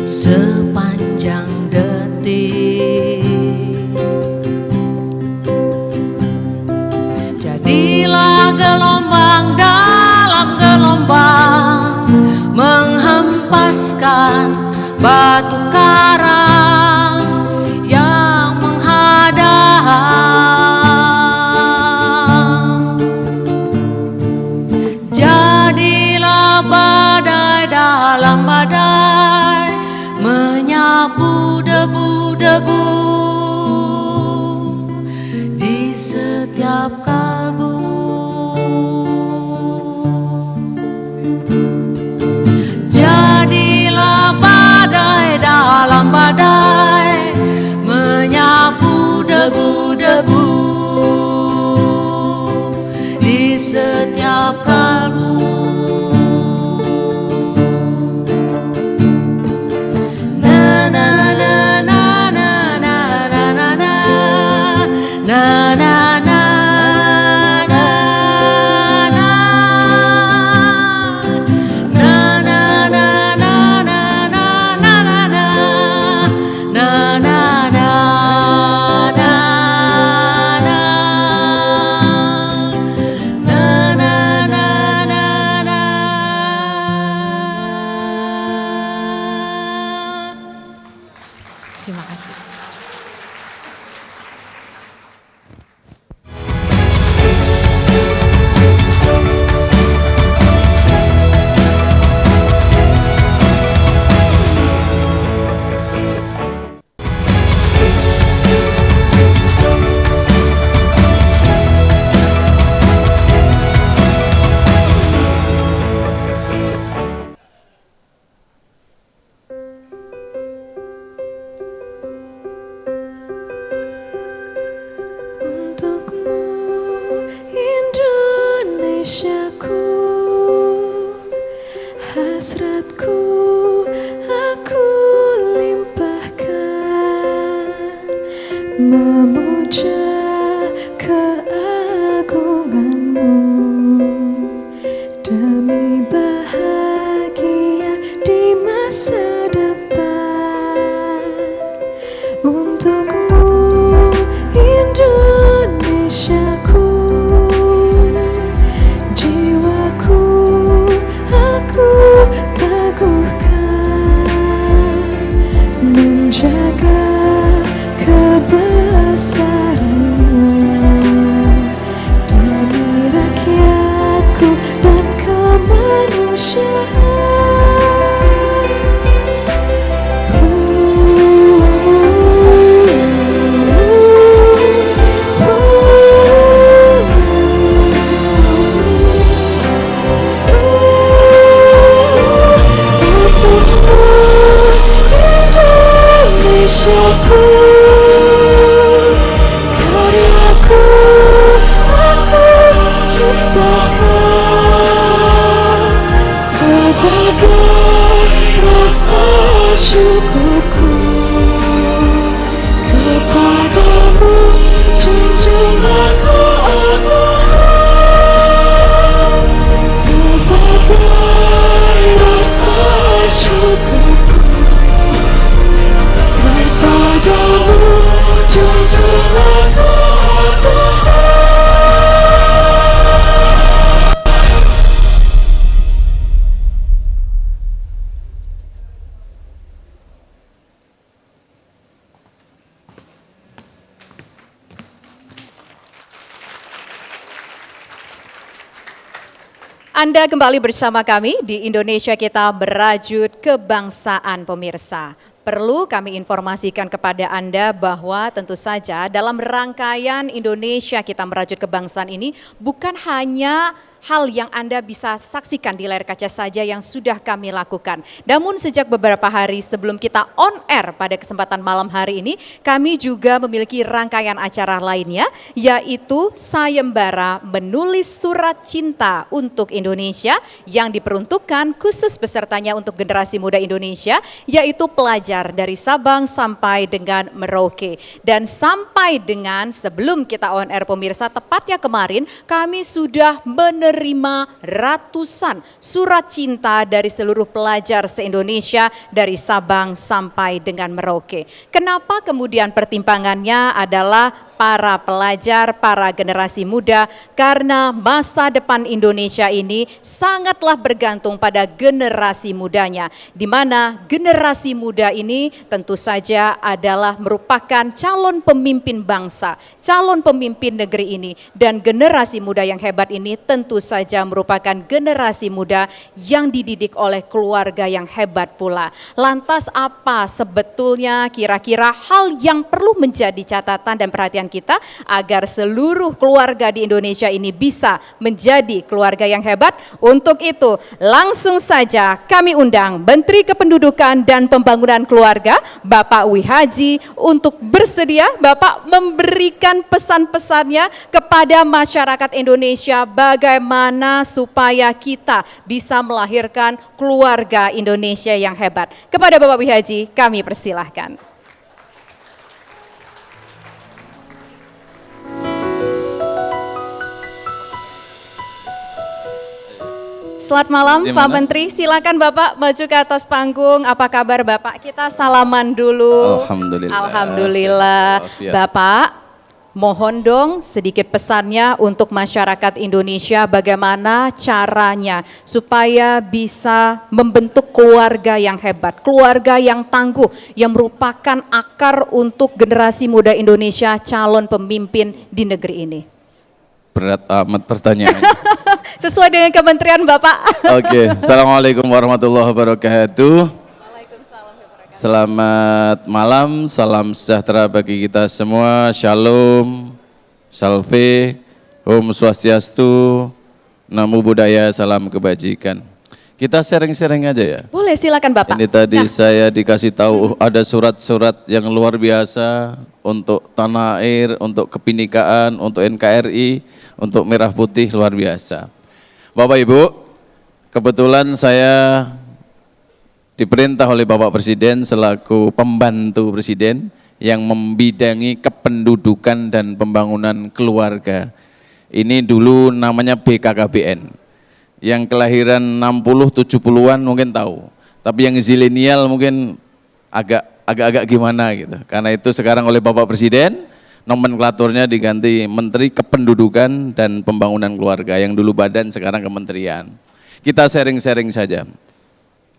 sepanjang detik. Jadilah batu karang yang menghadang. Jadilah badai dalam badai, menyapu debu-debu di setiap kalbu. Jadilah badai dalam badai, menyapu debu-debu di setiap kalbu. Na na na na na na na na na na na na. Terima kasih. Untukmu Indonesiaku, hasratku aku limpahkan, memuja keagunganmu demi bahagia di masa depan. Untukmu Indonesiaku, jiwaku aku teguhkan, menjaga kebesaranmu demi rakyatku dan kemanusiaan. Indonesiaku, karyaku aku ciptakan sebagai rasa syukurku kepadamu, junjunganku agung, sebagai rasa syukurku kepadamu, junjunganku Tuhan. Anda kembali bersama kami di Indonesia Kita Berajut Kebangsaan, pemirsa. Perlu kami informasikan kepada Anda bahwa tentu saja dalam rangkaian Indonesia Kita Merajut Kebangsaan ini bukan hanya hal yang Anda bisa saksikan di layar kaca saja yang sudah kami lakukan. Namun sejak beberapa hari sebelum kita on air pada kesempatan malam hari ini, kami juga memiliki rangkaian acara lainnya, yaitu sayembara menulis surat cinta untuk Indonesia yang diperuntukkan khusus pesertanya untuk generasi muda Indonesia, yaitu pelajar dari Sabang sampai dengan Merauke. Dan sampai dengan sebelum kita on air pemirsa, tepatnya kemarin kami sudah menerima ratusan surat cinta dari seluruh pelajar se-Indonesia dari Sabang sampai dengan Merauke. Kenapa kemudian pertimbangannya adalah para pelajar, para generasi muda, karena masa depan Indonesia ini sangatlah bergantung pada generasi mudanya, di mana generasi muda ini tentu saja adalah merupakan calon pemimpin bangsa, calon pemimpin negeri ini, dan generasi muda yang hebat ini tentu saja merupakan generasi muda yang dididik oleh keluarga yang hebat pula. Lantas apa sebetulnya kira-kira hal yang perlu menjadi catatan dan perhatian kita agar seluruh keluarga di Indonesia ini bisa menjadi keluarga yang hebat? Untuk itu langsung saja kami undang Menteri Kependudukan dan Pembangunan Keluarga Bapak Wihaji untuk bersedia Bapak memberikan pesan-pesannya kepada masyarakat Indonesia bagaimana supaya kita bisa melahirkan keluarga Indonesia yang hebat. Kepada Bapak Wihaji kami persilahkan. Selamat malam Pak Menteri, silakan Bapak maju ke atas panggung. Apa kabar Bapak? Kita salaman dulu. Alhamdulillah. Alhamdulillah. Bapak, mohon dong sedikit pesannya untuk masyarakat Indonesia bagaimana caranya supaya bisa membentuk keluarga yang hebat, keluarga yang tangguh, yang merupakan akar untuk generasi muda Indonesia calon pemimpin di negeri ini. Berat amat pertanyaan. Sesuai dengan kementerian Bapak. Oke, Assalamualaikum warahmatullahi wabarakatuh. Selamat malam, salam sejahtera bagi kita semua. Shalom, salve, om swastiastu, namo buddhaya, salam kebajikan. Kita sharing-sharing aja ya. Boleh, silakan Bapak. Ini tadi saya dikasih tahu ada surat-surat yang luar biasa untuk tanah air, untuk kebhinnekaan, untuk NKRI, untuk merah putih, luar biasa. Bapak Ibu, kebetulan saya diperintah oleh Bapak Presiden selaku pembantu Presiden yang membidangi kependudukan dan pembangunan keluarga. Ini dulu namanya BKKBN. Yang kelahiran 60, 70-an mungkin tahu. Tapi yang zilenial mungkin agak gimana gitu. Karena itu sekarang oleh Bapak Presiden, nomenklaturnya diganti Menteri Kependudukan dan Pembangunan Keluarga. Yang dulu badan, sekarang kementerian. Kita sharing-sharing saja.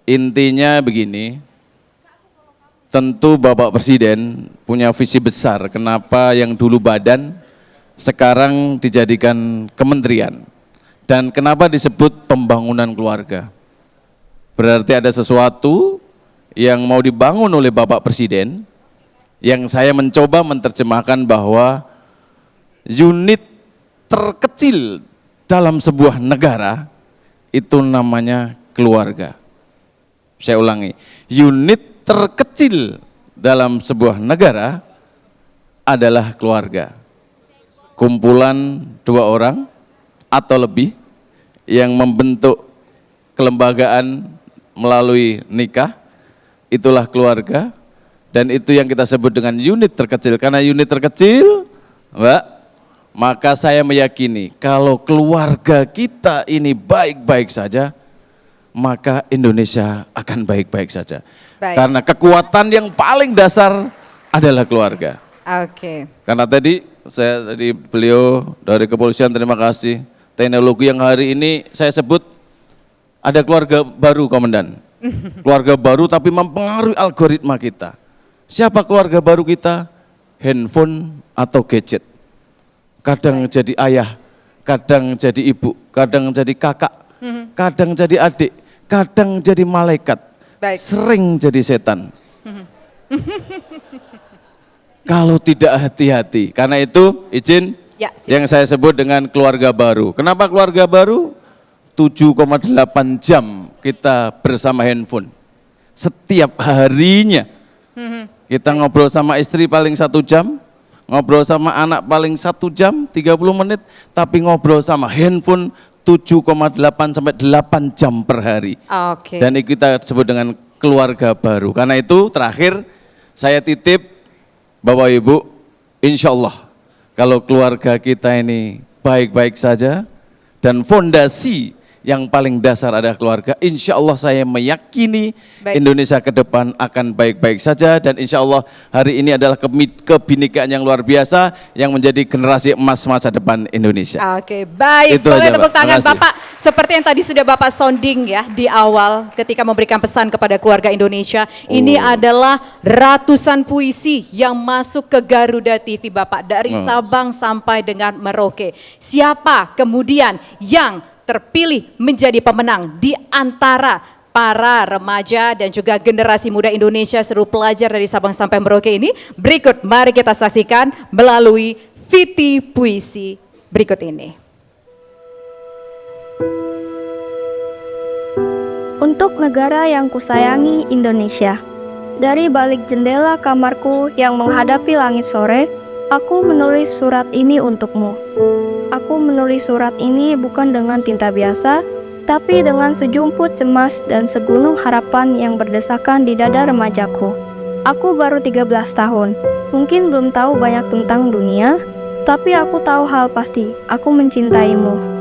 Intinya begini, tentu Bapak Presiden punya visi besar kenapa yang dulu badan sekarang dijadikan kementerian. Dan kenapa disebut pembangunan keluarga? Berarti ada sesuatu yang mau dibangun oleh Bapak Presiden yang saya mencoba menerjemahkan bahwa unit terkecil dalam sebuah negara itu namanya keluarga. Saya ulangi, unit terkecil dalam sebuah negara adalah keluarga. Kumpulan dua orang atau lebih yang membentuk kelembagaan melalui nikah, itulah keluarga, dan itu yang kita sebut dengan unit terkecil. Karena unit terkecil, Mbak, maka saya meyakini kalau keluarga kita ini baik-baik saja, maka Indonesia akan baik-baik saja. Baik. Karena kekuatan yang paling dasar adalah keluarga. Oke. Karena tadi beliau dari kepolisian, terima kasih. Teknologi yang hari ini saya sebut ada keluarga baru, Komandan. Keluarga baru tapi mempengaruhi algoritma kita. Siapa keluarga baru kita? Handphone atau gadget. Kadang jadi ayah, kadang jadi ibu, kadang jadi kakak, kadang jadi adik, kadang jadi malaikat, sering jadi setan. Kalau tidak hati-hati, karena itu izin yang saya sebut dengan keluarga baru. Kenapa keluarga baru? 7,8 jam kita bersama handphone. Setiap harinya. Kita ngobrol sama istri paling 1 jam, ngobrol sama anak paling 1 jam, 30 menit, tapi ngobrol sama handphone 7,8 sampai 8 jam per hari. Oke. Dan itu kita sebut dengan keluarga baru. Karena itu terakhir saya titip Bapak Ibu, insya Allah kalau keluarga kita ini baik-baik saja dan fondasi yang paling dasar adalah keluarga. Insya Allah saya meyakini Baik. Indonesia ke depan akan baik-baik saja, dan insya Allah hari ini adalah kebinekaan yang luar biasa yang menjadi generasi emas masa depan Indonesia. Oke, baik. Itu Boleh aja, tepuk Pak. tangan Makasih. Bapak. Seperti yang tadi sudah Bapak sounding ya di awal ketika memberikan pesan kepada keluarga Indonesia. Ini adalah ratusan puisi yang masuk ke Garuda TV Bapak. Dari Sabang sampai dengan Merauke. Siapa kemudian yang terpilih menjadi pemenang di antara para remaja dan juga generasi muda Indonesia seluruh pelajar dari Sabang sampai Merauke ini? Berikut mari kita saksikan melalui Viti Puisi berikut ini. Untuk negara yang kusayangi, Indonesia. Dari balik jendela kamarku yang menghadapi langit sore, aku menulis surat ini untukmu. Aku menulis surat ini bukan dengan tinta biasa, tapi dengan sejumput cemas dan segunung harapan yang berdesakan di dada remajaku. Aku baru 13 tahun, mungkin belum tahu banyak tentang dunia, tapi aku tahu hal pasti, aku mencintaimu.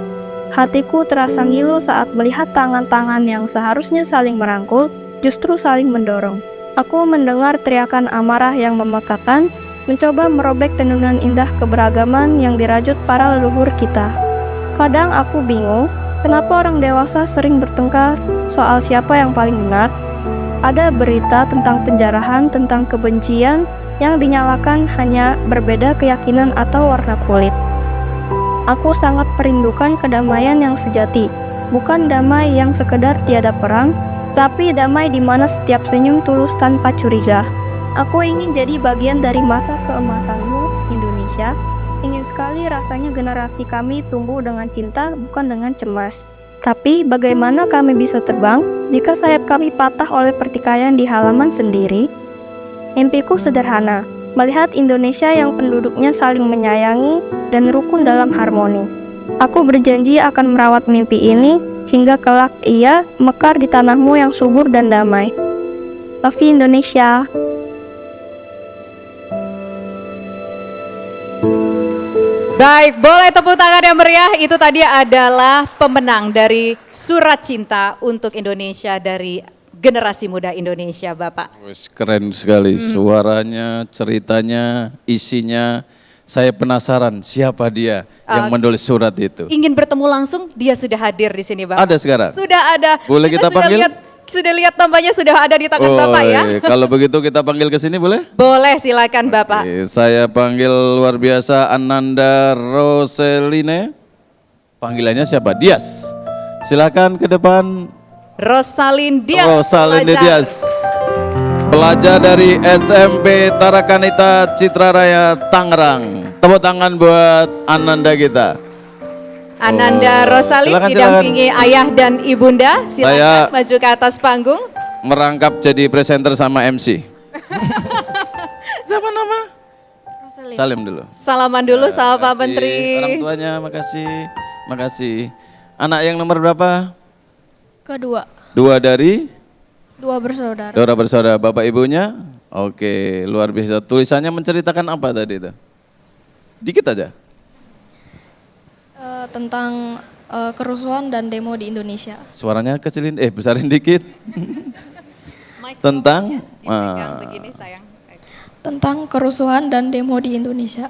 Hatiku terasa ngilu saat melihat tangan-tangan yang seharusnya saling merangkul, justru saling mendorong. Aku mendengar teriakan amarah yang memekakan, mencoba merobek tenunan indah keberagaman yang dirajut para leluhur kita. Kadang aku bingung, kenapa orang dewasa sering bertengkar soal siapa yang paling benar? Ada berita tentang penjarahan, tentang kebencian yang dinyalakan hanya berbeda keyakinan atau warna kulit. Aku sangat merindukan kedamaian yang sejati, bukan damai yang sekedar tiada perang, tapi damai di mana setiap senyum tulus tanpa curiga. Aku ingin jadi bagian dari masa keemasanmu, Indonesia. Ingin sekali rasanya generasi kami tumbuh dengan cinta, bukan dengan cemas. Tapi bagaimana kami bisa terbang jika sayap kami patah oleh pertikaian di halaman sendiri? Mimpiku sederhana, melihat Indonesia yang penduduknya saling menyayangi dan rukun dalam harmoni. Aku berjanji akan merawat mimpi ini hingga kelak ia mekar di tanahmu yang subur dan damai. Love you, Indonesia. Baik, boleh tepuk tangan yang meriah. Itu tadi adalah pemenang dari Surat Cinta untuk Indonesia dari generasi muda Indonesia, Bapak. Wes, keren sekali suaranya, ceritanya, isinya. Saya penasaran siapa dia yang menulis surat itu. Ingin bertemu langsung, dia sudah hadir di sini, Bapak. Ada sekarang? Sudah ada. Boleh kita panggil? Sudah lihat tambahnya sudah ada di tangan Bapak ya. Kalau begitu kita panggil ke sini boleh? Boleh, silakan Bapak. Oke, saya panggil luar biasa Ananda Roseline. Panggilannya siapa? Dias. Silakan ke depan. Rosalin Dias. Rosalin pelajar. Dias. Pelajar dari SMP Tarakanita Citra Raya Tangerang. Tepuk tangan buat Ananda kita. Ananda Rosalin silakan, didampingi ayah dan ibunda. Silakan Saya maju ke atas panggung. merangkap jadi presenter sama MC. Siapa nama? Rosalin. Salim dulu. Salaman dulu sama Pak Makasih. Menteri. Orang tuanya, makasih. Makasih. Anak yang nomor berapa? Kedua, 2 dari? 2 bersaudara. 2 bersaudara. Bapak ibunya? Oke, luar biasa. Tulisannya menceritakan apa tadi itu? Dikit aja. Tentang kerusuhan dan demo di Indonesia. Suaranya kecilin, besarin dikit. Tentang Begini sayang. Tentang kerusuhan dan demo di Indonesia.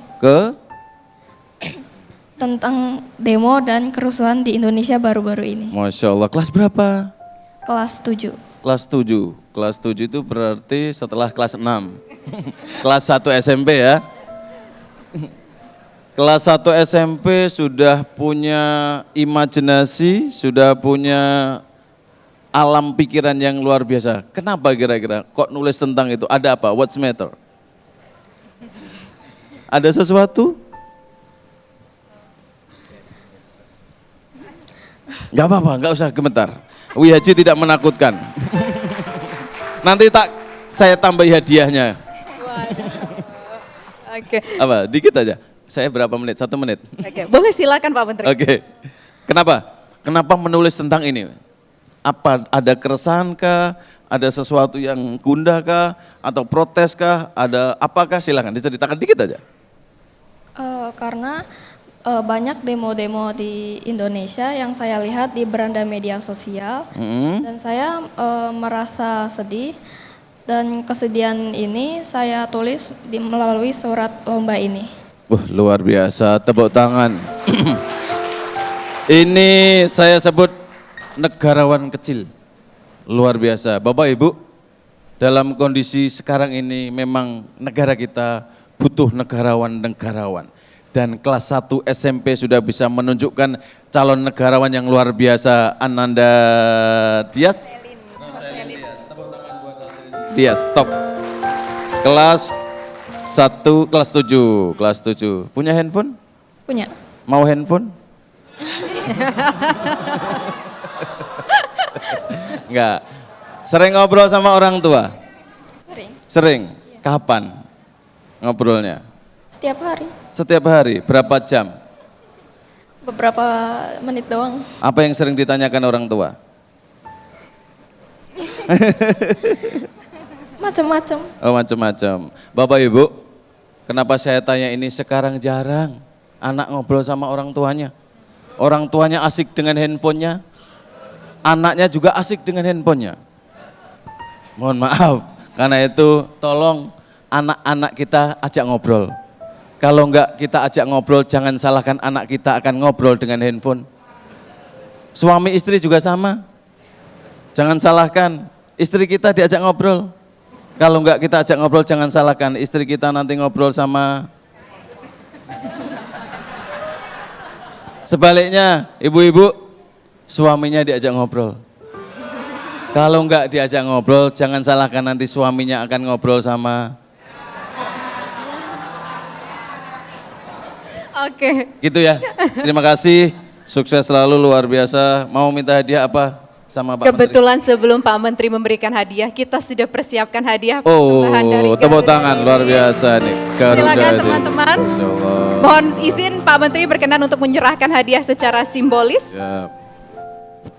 Tentang demo dan kerusuhan di Indonesia baru-baru ini. Masya Allah, kelas berapa? Kelas 7. Kelas 7. Kelas 7 itu berarti setelah kelas 6. Kelas 1 SMP ya. Kelas 1 SMP sudah punya imajinasi, sudah punya alam pikiran yang luar biasa. Kenapa kira-kira kok nulis tentang itu? Ada apa? What's matter? Ada sesuatu? Gak apa-apa, gak usah gemetar. Wi Haji tidak menakutkan. Nanti saya tambah hadiahnya. Oke. Apa? Dikit aja. Saya berapa menit? 1 menit. Oke, boleh silakan Pak Menteri. Oke. Kenapa? Kenapa menulis tentang ini? Apa ada keresahan kah? Ada sesuatu yang gundah kah? Atau protes kah? Ada apakah? Silakan diceritakan dikit aja. Karena banyak demo-demo di Indonesia yang saya lihat di beranda media sosial, dan saya merasa sedih, dan kesedihan ini saya tulis melalui surat lomba ini. Luar biasa, tepuk tangan. Ini saya sebut negarawan kecil, luar biasa. Bapak Ibu, dalam kondisi sekarang ini memang negara kita butuh negarawan-negarawan. Dan kelas 1 SMP sudah bisa menunjukkan calon negarawan yang luar biasa. Ananda Dias. Dias, top. Kelas 1, kelas 7. Punya handphone? Punya. Mau handphone? Enggak. Sering ngobrol sama orang tua? Sering. Kapan ngobrolnya? Setiap hari. Setiap hari, berapa jam? Beberapa menit doang. Apa yang sering ditanyakan orang tua? Macam-macam. Oh, macam-macam. Bapak Ibu, kenapa saya tanya ini? Sekarang jarang anak ngobrol sama orang tuanya. Orang tuanya asik dengan handphonenya, anaknya juga asik dengan handphonenya. Mohon maaf, karena itu tolong anak-anak kita ajak ngobrol. Kalau enggak kita ajak ngobrol, jangan salahkan anak kita akan ngobrol dengan handphone. Suami istri juga sama. Jangan salahkan istri kita diajak ngobrol. Kalau enggak kita ajak ngobrol, jangan salahkan istri kita nanti ngobrol sama. Sebaliknya, ibu-ibu, suaminya diajak ngobrol. Kalau enggak diajak ngobrol, jangan salahkan nanti suaminya akan ngobrol sama. Oke. Gitu ya. Terima kasih. Sukses selalu, luar biasa. Mau minta hadiah apa sama Pak Kebetulan sebelum Pak Menteri memberikan hadiah, kita sudah persiapkan hadiah Menteri? persembahan dari Tepuk tangan luar biasa nih. Silakan teman-teman. Mohon izin Pak Menteri berkenan untuk menyerahkan hadiah secara simbolis. Ya.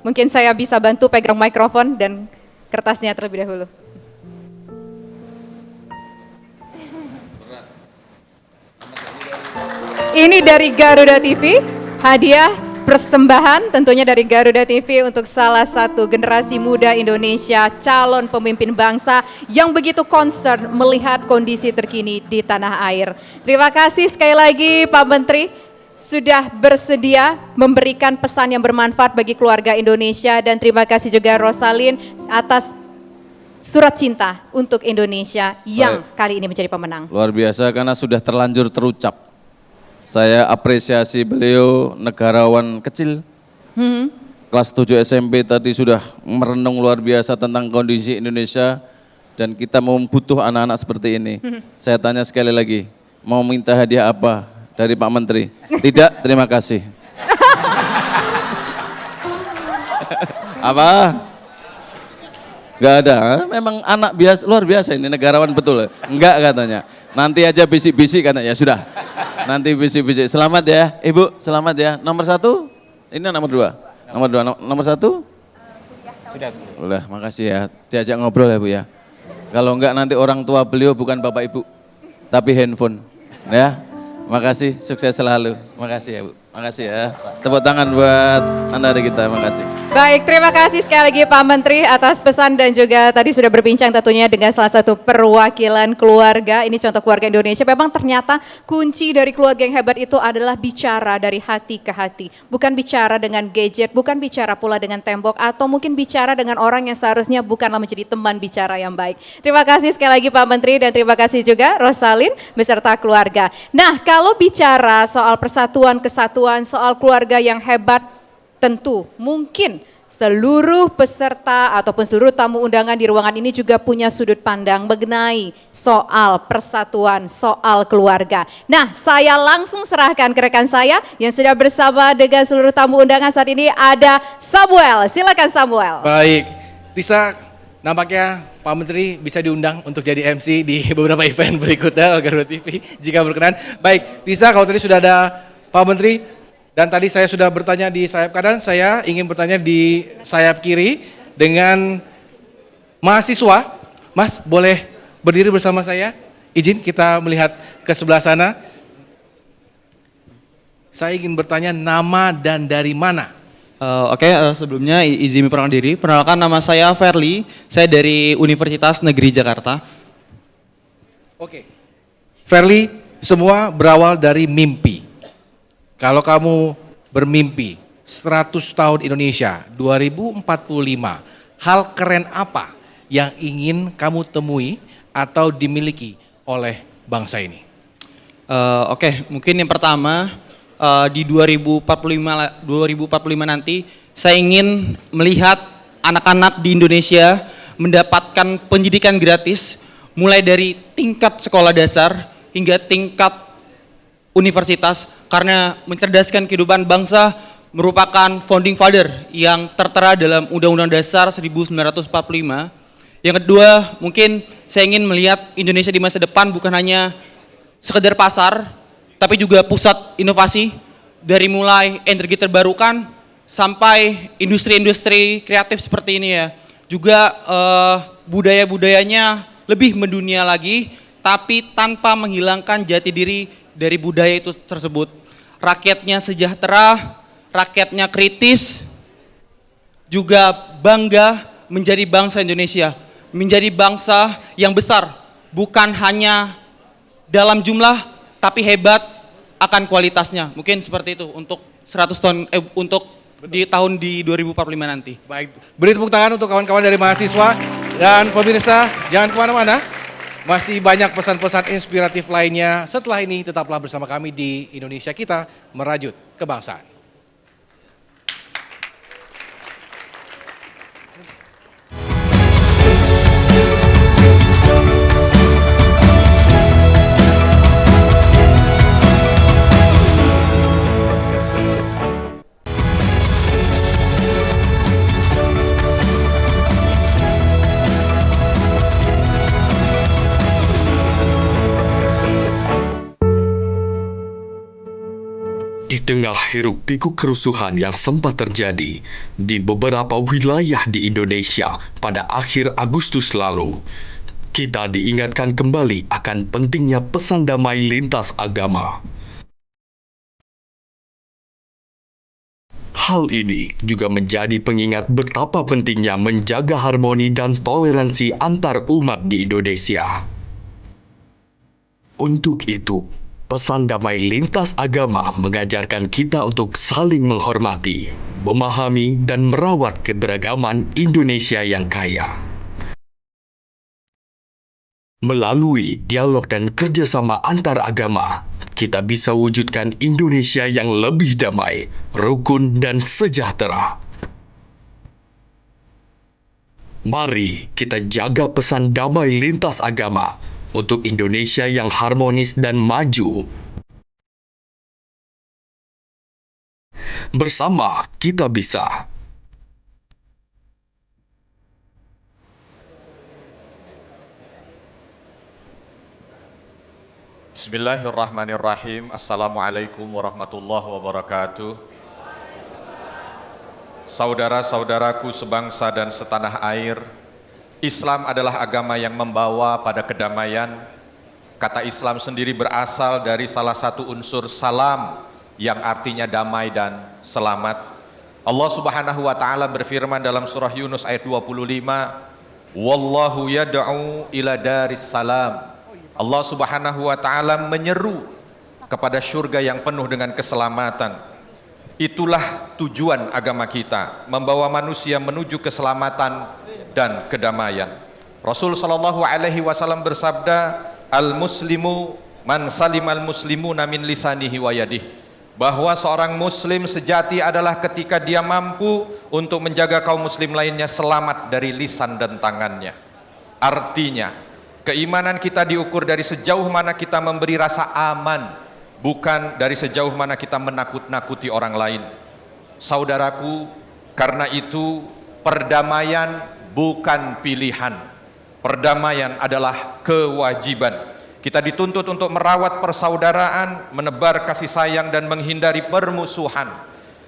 Mungkin saya bisa bantu pegang mikrofon dan kertasnya terlebih dahulu. Ini dari Garuda TV, hadiah persembahan tentunya dari Garuda TV untuk salah satu generasi muda Indonesia, calon pemimpin bangsa yang begitu concern melihat kondisi terkini di tanah air. Terima kasih sekali lagi Pak Menteri sudah bersedia memberikan pesan yang bermanfaat bagi keluarga Indonesia, dan terima kasih juga Rosalin atas surat cinta untuk Indonesia yang kali ini menjadi pemenang. Luar biasa karena sudah terlanjur terucap. Saya apresiasi beliau, negarawan kecil. Kelas 7 SMP tadi sudah merenung luar biasa tentang kondisi Indonesia, dan kita membutuh anak-anak seperti ini. Saya tanya sekali lagi, mau minta hadiah apa dari Pak Menteri? Tidak, terima kasih. Apa? Gak ada, memang anak biasa, luar biasa ini, negarawan betul. Enggak katanya, nanti aja bisik-bisik katanya, ya sudah. Nanti bisik-bisik. Selamat ya, Ibu, selamat ya. Nomor 1, ini nomor 2. Nomor 2, nomor 1? Sudah. Udah, makasih ya. Diajak ngobrol ya Bu ya. Kalau enggak nanti orang tua beliau bukan Bapak Ibu, tapi handphone. Ya, makasih, sukses selalu. Makasih ya Bu. Makasih ya. Tepuk tangan buat Anda kita, makasih. Baik, terima kasih sekali lagi Pak Menteri atas pesan dan juga tadi sudah berbincang tentunya dengan salah satu perwakilan keluarga. Ini contoh keluarga Indonesia. Memang ternyata kunci dari keluarga yang hebat itu adalah bicara dari hati ke hati. Bukan bicara dengan gadget, bukan bicara pula dengan tembok, atau mungkin bicara dengan orang yang seharusnya bukanlah menjadi teman bicara yang baik. Terima kasih sekali lagi Pak Menteri, dan terima kasih juga Rosalin beserta keluarga. Nah, kalau bicara soal persatuan, kesatuan, soal keluarga yang hebat, tentu mungkin seluruh peserta ataupun seluruh tamu undangan di ruangan ini juga punya sudut pandang mengenai soal persatuan, soal keluarga. Nah, saya langsung serahkan ke rekan saya yang sudah bersama dengan seluruh tamu undangan saat ini, ada Samuel. Silakan Samuel. Baik, Tisa, nampaknya Pak Menteri bisa diundang untuk jadi MC di beberapa event berikutnya Garuda TV jika berkenan. Baik, Tisa, kalau tadi sudah ada Pak Menteri, dan tadi saya sudah bertanya di sayap kanan, saya ingin bertanya di sayap kiri dengan mahasiswa. Mas, boleh berdiri bersama saya? Izin kita melihat ke sebelah sana. Saya ingin bertanya nama dan dari mana? Sebelumnya izin memperkenalkan diri. Perkenalkan, nama saya Verly, saya dari Universitas Negeri Jakarta. Oke. Verly, semua berawal dari mimpi. Kalau kamu bermimpi 100 tahun Indonesia 2045, hal keren apa yang ingin kamu temui atau dimiliki oleh bangsa ini? Mungkin yang pertama, di 2045 nanti saya ingin melihat anak-anak di Indonesia mendapatkan pendidikan gratis mulai dari tingkat sekolah dasar hingga tingkat universitas, karena mencerdaskan kehidupan bangsa merupakan founding father yang tertera dalam Undang-Undang Dasar 1945. Yang kedua, mungkin saya ingin melihat Indonesia di masa depan bukan hanya sekedar pasar, tapi juga pusat inovasi, dari mulai energi terbarukan sampai industri-industri kreatif seperti ini ya. Juga budaya-budayanya lebih mendunia lagi, tapi tanpa menghilangkan jati diri dari budaya itu tersebut. Rakyatnya sejahtera, rakyatnya kritis, juga bangga menjadi bangsa Indonesia, menjadi bangsa yang besar, bukan hanya dalam jumlah, tapi hebat akan kualitasnya. Mungkin seperti itu untuk 100 tahun untuk di tahun di 2045 nanti. Baik, beri tepuk tangan untuk kawan-kawan dari mahasiswa dan pemirsa. Jangan kemana-mana, masih banyak pesan-pesan inspiratif lainnya. Setelah ini tetaplah bersama kami di Indonesia Kita, Merajut Kebangsaan. Di tengah hiruk-pikuk kerusuhan yang sempat terjadi di beberapa wilayah di Indonesia pada akhir Agustus lalu, kita diingatkan kembali akan pentingnya pesan damai lintas agama. Hal ini juga menjadi pengingat betapa pentingnya menjaga harmoni dan toleransi antar umat di Indonesia. Untuk itu, pesan damai lintas agama mengajarkan kita untuk saling menghormati, memahami, dan merawat keberagaman Indonesia yang kaya. Melalui dialog dan kerjasama antar agama, kita bisa wujudkan Indonesia yang lebih damai, rukun, dan sejahtera. Mari kita jaga pesan damai lintas agama untuk Indonesia yang harmonis dan maju. Bersama kita bisa. Bismillahirrahmanirrahim. Assalamualaikum warahmatullahi wabarakatuh. Saudara-saudaraku sebangsa dan setanah air, Islam adalah agama yang membawa pada kedamaian. Kata Islam sendiri berasal dari salah satu unsur salam yang artinya damai dan selamat. Allah Subhanahu wa taala berfirman dalam surah Yunus ayat 25, "Wallahu yad'u ila daris salam." Allah Subhanahu wa taala menyeru kepada surga yang penuh dengan keselamatan. Itulah tujuan agama kita, membawa manusia menuju keselamatan dan kedamaian. Rasul sallallahu alaihi wasallam bersabda, "Al-muslimu man salimal muslimuna min lisanihi wa yadihi." Bahwa seorang muslim sejati adalah ketika dia mampu untuk menjaga kaum muslim lainnya selamat dari lisan dan tangannya. Artinya, keimanan kita diukur dari sejauh mana kita memberi rasa aman, bukan dari sejauh mana kita menakut-nakuti orang lain. Saudaraku, karena itu perdamaian bukan pilihan. Perdamaian adalah kewajiban. Kita dituntut untuk merawat persaudaraan, menebar kasih sayang, dan menghindari permusuhan.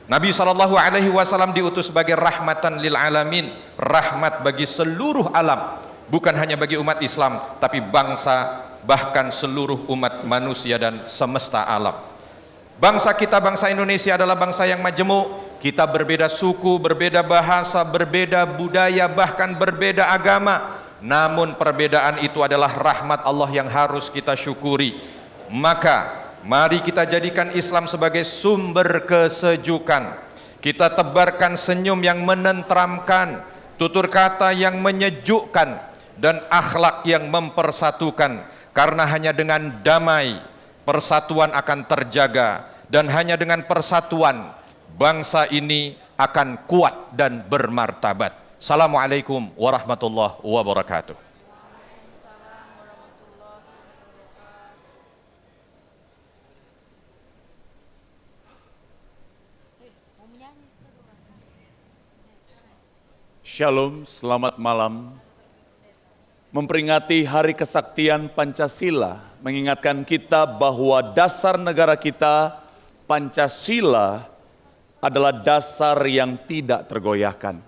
Nabi SAW diutus sebagai rahmatan lil alamin, rahmat bagi seluruh alam, bukan hanya bagi umat Islam, tapi bangsa, bahkan seluruh umat manusia dan semesta alam. Bangsa kita, bangsa Indonesia adalah bangsa yang majemuk. Kita berbeda suku, berbeda bahasa, berbeda budaya, bahkan berbeda agama. Namun perbedaan itu adalah rahmat Allah yang harus kita syukuri. Maka mari kita jadikan Islam sebagai sumber kesejukan. Kita tebarkan senyum yang menenteramkan, tutur kata yang menyejukkan, dan akhlak yang mempersatukan. Karena hanya dengan damai persatuan akan terjaga, dan hanya dengan persatuan bangsa ini akan kuat dan bermartabat. Assalamualaikum warahmatullahi wabarakatuh. Shalom, selamat malam. Memperingati Hari Kesaktian Pancasila, mengingatkan kita bahwa dasar negara kita, Pancasila, adalah dasar yang tidak tergoyahkan.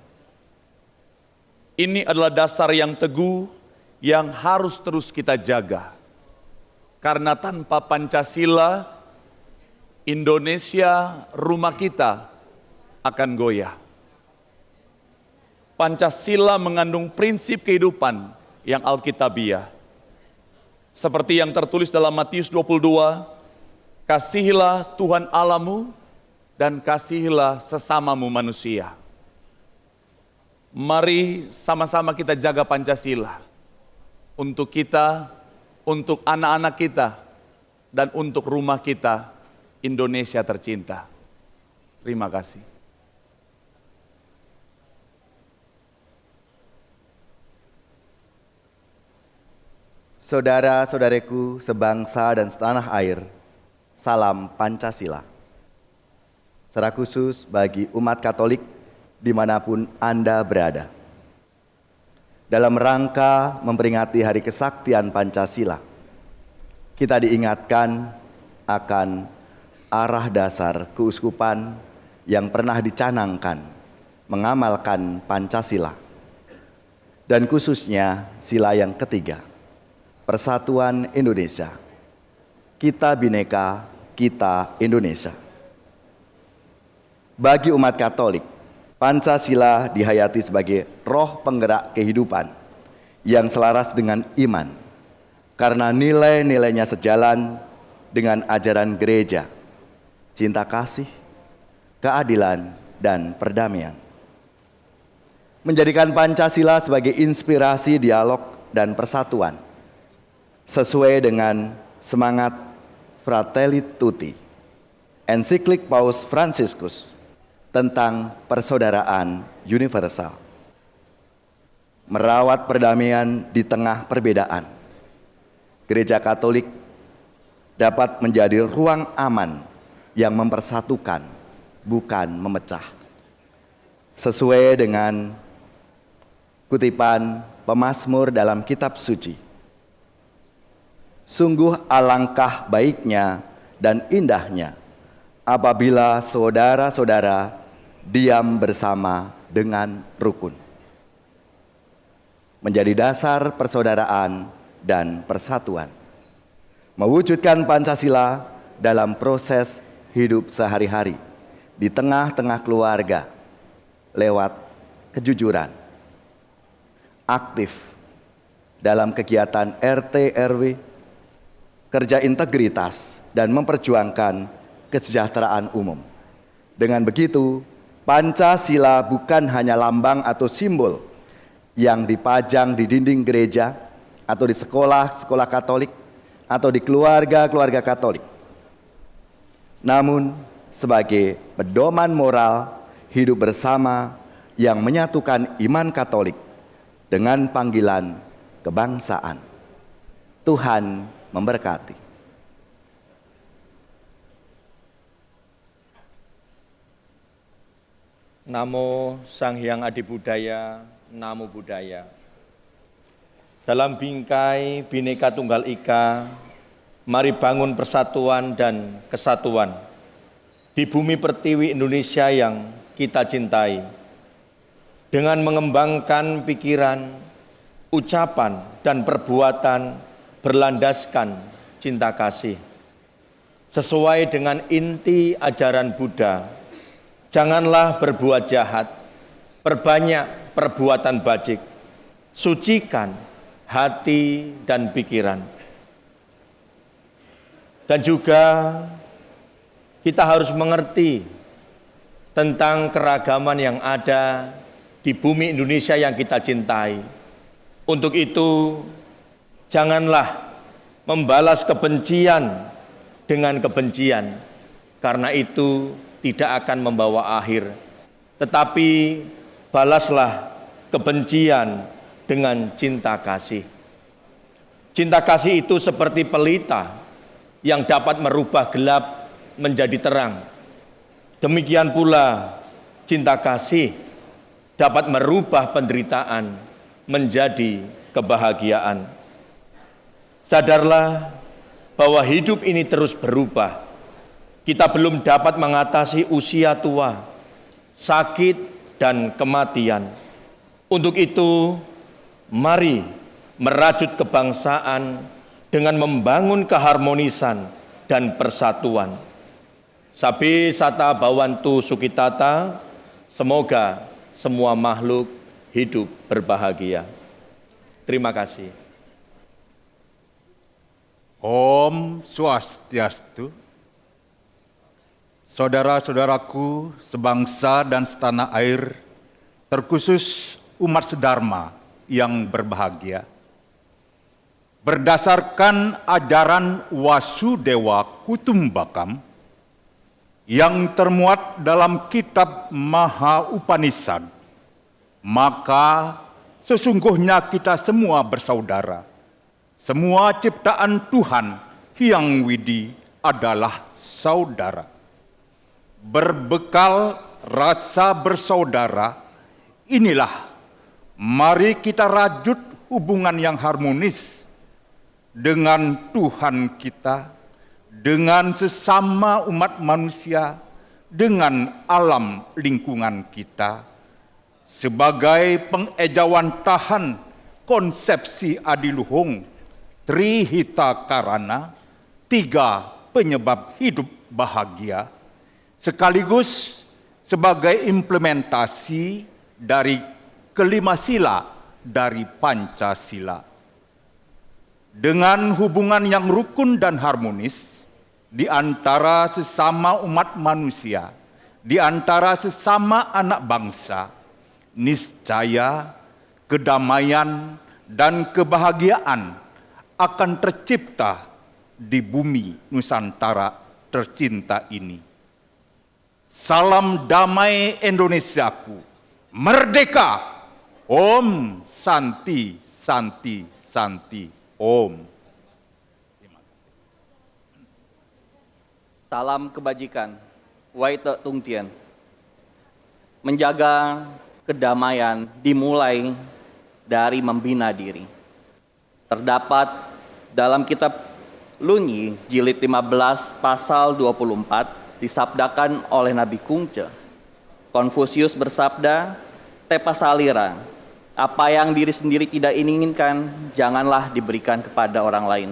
Ini adalah dasar yang teguh, yang harus terus kita jaga. Karena tanpa Pancasila, Indonesia, rumah kita, akan goyah. Pancasila mengandung prinsip kehidupan yang alkitabiah. Seperti yang tertulis dalam Matius 22, kasihilah Tuhan Allahmu dan kasihilah sesamamu manusia. Mari sama-sama kita jaga Pancasila. Untuk kita, untuk anak-anak kita, dan untuk rumah kita, Indonesia tercinta. Terima kasih. Saudara-saudariku sebangsa dan setanah air, salam Pancasila. Secara khusus bagi umat Katolik dimanapun Anda berada. Dalam rangka memperingati Hari Kesaktian Pancasila, kita diingatkan akan arah dasar keuskupan yang pernah dicanangkan mengamalkan Pancasila, dan khususnya sila yang ketiga, Persatuan Indonesia. Kita Bhinneka, kita Indonesia. Bagi umat Katolik, Pancasila dihayati sebagai roh penggerak kehidupan yang selaras dengan iman, karena nilai-nilainya sejalan dengan ajaran gereja, cinta kasih, keadilan, dan perdamaian. Menjadikan Pancasila sebagai inspirasi dialog dan persatuan, sesuai dengan semangat Fratelli Tutti, ensiklik Paus Fransiskus tentang persaudaraan universal. Merawat perdamaian di tengah perbedaan, Gereja Katolik dapat menjadi ruang aman yang mempersatukan, bukan memecah. Sesuai dengan kutipan pemazmur dalam kitab suci, sungguh alangkah baiknya dan indahnya apabila saudara-saudara diam bersama dengan rukun. Menjadi dasar persaudaraan dan persatuan. Mewujudkan Pancasila dalam proses hidup sehari-hari di tengah-tengah keluarga lewat kejujuran. Aktif dalam kegiatan RT RW, kerja integritas, dan memperjuangkan kesejahteraan umum. Dengan begitu, Pancasila bukan hanya lambang atau simbol yang dipajang di dinding gereja atau di sekolah-sekolah Katolik atau di keluarga-keluarga Katolik, namun sebagai pedoman moral hidup bersama yang menyatukan iman Katolik dengan panggilan kebangsaan. Tuhan memberkati. Namo Sang Hyang Adibudaya, Namo Buddhaya. Dalam bingkai Bhinneka Tunggal Ika, mari bangun persatuan dan kesatuan di bumi pertiwi Indonesia yang kita cintai, dengan mengembangkan pikiran, ucapan, dan perbuatan berlandaskan cinta kasih. sesuai dengan inti ajaran Buddha. Janganlah berbuat jahat, perbanyak perbuatan bajik, sucikan hati dan pikiran. Dan juga kita harus mengerti tentang keragaman yang ada di bumi Indonesia yang kita cintai. Untuk itu, janganlah membalas kebencian dengan kebencian, karena itu tidak akan membawa akhir. Tetapi balaslah kebencian dengan cinta kasih. Cinta kasih itu seperti pelita yang dapat merubah gelap menjadi terang. Demikian pula cinta kasih dapat merubah penderitaan menjadi kebahagiaan. Sadarlah bahwa hidup ini terus berubah. Kita belum dapat mengatasi usia tua, sakit, dan kematian. Untuk itu, mari merajut kebangsaan dengan membangun keharmonisan dan persatuan. Sabi sata bawantu sukitata, semoga semua makhluk hidup berbahagia. Terima kasih. Om Swastiastu. Saudara-saudaraku sebangsa dan setanah air, terkhusus umat sedharma yang berbahagia. Berdasarkan ajaran Wasudewa Kutumbakam yang termuat dalam kitab Maha Upanishad, maka sesungguhnya kita semua bersaudara. Semua ciptaan Tuhan Hyang Widi adalah saudara. Berbekal rasa bersaudara, inilah mari kita rajut hubungan yang harmonis dengan Tuhan kita, dengan sesama umat manusia, dengan alam lingkungan kita, sebagai pengejawantahan konsepsi adiluhung Trihita Karana, 3 penyebab hidup bahagia, sekaligus sebagai implementasi dari kelima sila dari Pancasila. Dengan hubungan yang rukun dan harmonis di antara sesama umat manusia, di antara sesama anak bangsa, niscaya kedamaian dan kebahagiaan akan tercipta di bumi Nusantara tercinta ini. Salam damai Indonesiaku, merdeka! Om Santi, Santi, Santi, Om. Salam kebajikan, Wai Te Tung Tien. Menjaga kedamaian dimulai dari membina diri. Terdapat dalam kitab Lunyi jilid 15 pasal 24 disabdakan oleh Nabi Kungce. Konfusius bersabda, Tepa salira, apa yang diri sendiri tidak inginkan, janganlah diberikan kepada orang lain.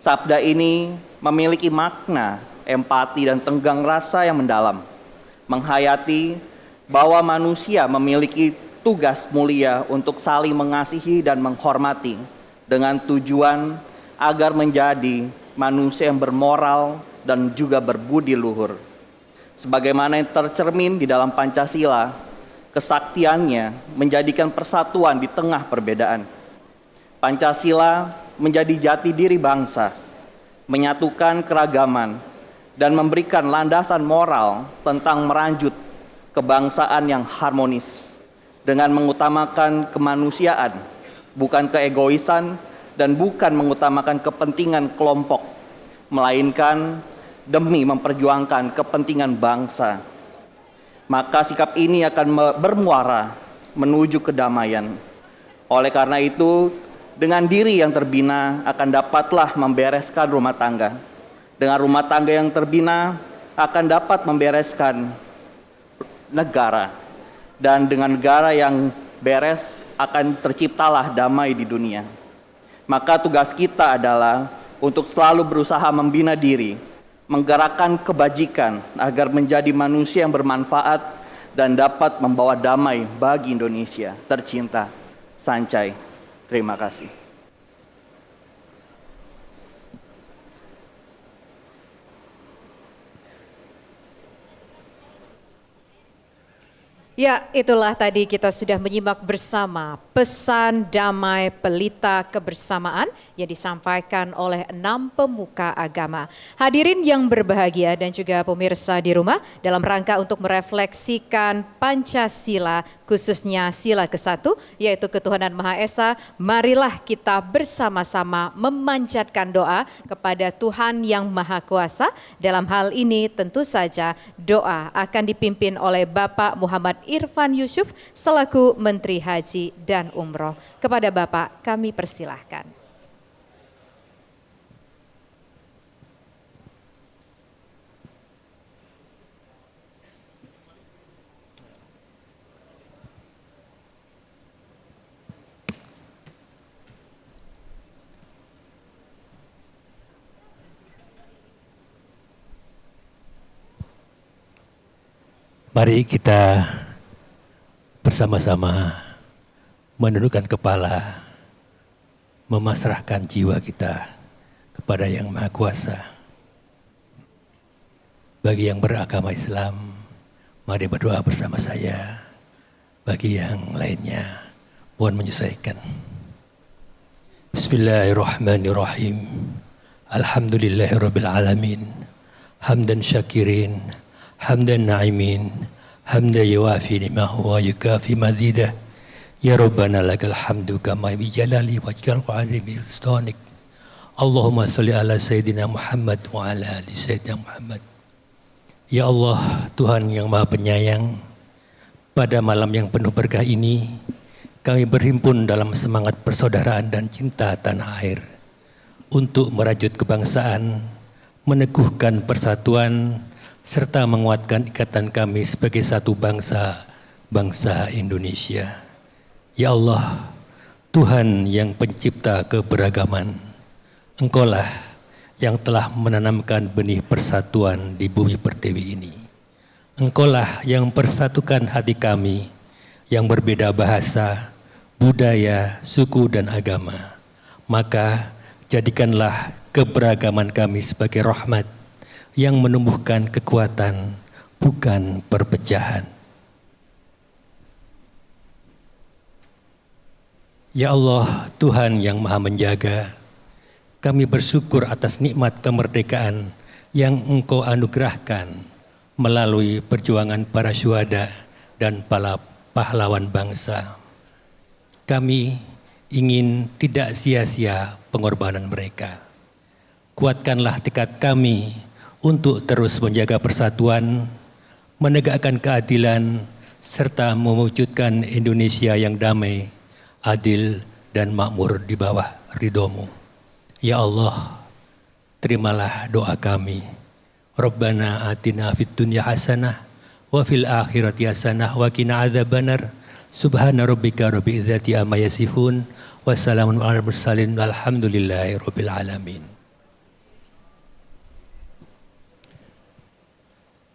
Sabda ini memiliki makna, empati, dan tenggang rasa yang mendalam. Menghayati bahwa manusia memiliki tugas mulia untuk saling mengasihi dan menghormati dengan tujuan agar menjadi manusia yang bermoral dan juga berbudi luhur. Sebagaimana yang tercermin di dalam Pancasila, kesaktiannya menjadikan persatuan di tengah perbedaan. Pancasila menjadi jati diri bangsa, menyatukan keragaman, dan memberikan landasan moral tentang meranjut kebangsaan yang harmonis dengan mengutamakan kemanusiaan, bukan keegoisan dan bukan mengutamakan kepentingan kelompok, melainkan demi memperjuangkan kepentingan bangsa. Maka sikap ini akan bermuara menuju kedamaian. Oleh karena itu, dengan diri yang terbina akan dapatlah membereskan rumah tangga. Dengan rumah tangga yang terbina akan dapat membereskan negara. Dan dengan negara yang beres akan terciptalah damai di dunia. Maka tugas kita adalah untuk selalu berusaha membina diri menggerakkan kebajikan agar menjadi manusia yang bermanfaat dan dapat membawa damai bagi Indonesia tercinta. Sancai, terima kasih. Ya, itulah tadi kita sudah menyimak bersama pesan damai pelita kebersamaan yang disampaikan oleh 6 pemuka agama. Hadirin yang berbahagia dan juga pemirsa di rumah, dalam rangka untuk merefleksikan Pancasila, khususnya sila ke-1, yaitu ketuhanan Maha Esa, marilah kita bersama-sama memanjatkan doa kepada Tuhan yang Maha Kuasa. Dalam hal ini tentu saja doa akan dipimpin oleh Bapak Muhammad Irfan Yusuf selaku Menteri Haji dan Umroh. Kepada Bapak kami persilahkan. Mari kita bersama-sama menundukkan kepala, memasrahkan jiwa kita kepada Yang Maha Kuasa. Bagi yang beragama Islam, mari berdoa bersama saya. Bagi yang lainnya, mohon menyesuaikan. Bismillahirrahmanirrahim. Alhamdulillahirabbil alamin. Hamdan syakirin, hamdan na'imin, hamdan yuafi ni'mahu wa yukafi mazidah. Ya Rabbana lakal hamdu kama bijalali wajhal azimi sultanik. Allahumma salli ala Sayyidina Muhammad wa ala ali Sayyidina Muhammad. Ya Allah, Tuhan yang Maha Penyayang, pada malam yang penuh berkah ini, kami berhimpun dalam semangat persaudaraan dan cinta tanah air untuk merajut kebangsaan, meneguhkan persatuan, serta menguatkan ikatan kami sebagai satu bangsa, bangsa Indonesia. Ya Allah, Tuhan yang pencipta keberagaman, Engkaulah yang telah menanamkan benih persatuan di bumi pertiwi ini. Engkaulah yang persatukan hati kami yang berbeda bahasa, budaya, suku, dan agama. Maka jadikanlah keberagaman kami sebagai rahmat yang menumbuhkan kekuatan, bukan perpecahan. Ya Allah, Tuhan yang Maha Menjaga, kami bersyukur atas nikmat kemerdekaan yang Engkau anugerahkan melalui perjuangan para syuhada dan para pahlawan bangsa. Kami ingin tidak sia-sia pengorbanan mereka. Kuatkanlah tekad kami untuk terus menjaga persatuan, menegakkan keadilan, serta mewujudkan Indonesia yang damai, adil, dan makmur di bawah ridho-Mu. Ya Allah, terimalah doa kami. Rabbana atina fid dunya hasanah wa fil akhirati hasanah wa qina adzabannar. Subhana rabbika rabbil izzati amma yasifun wa salamun alal mursalin walhamdulillahi rabbil alamin.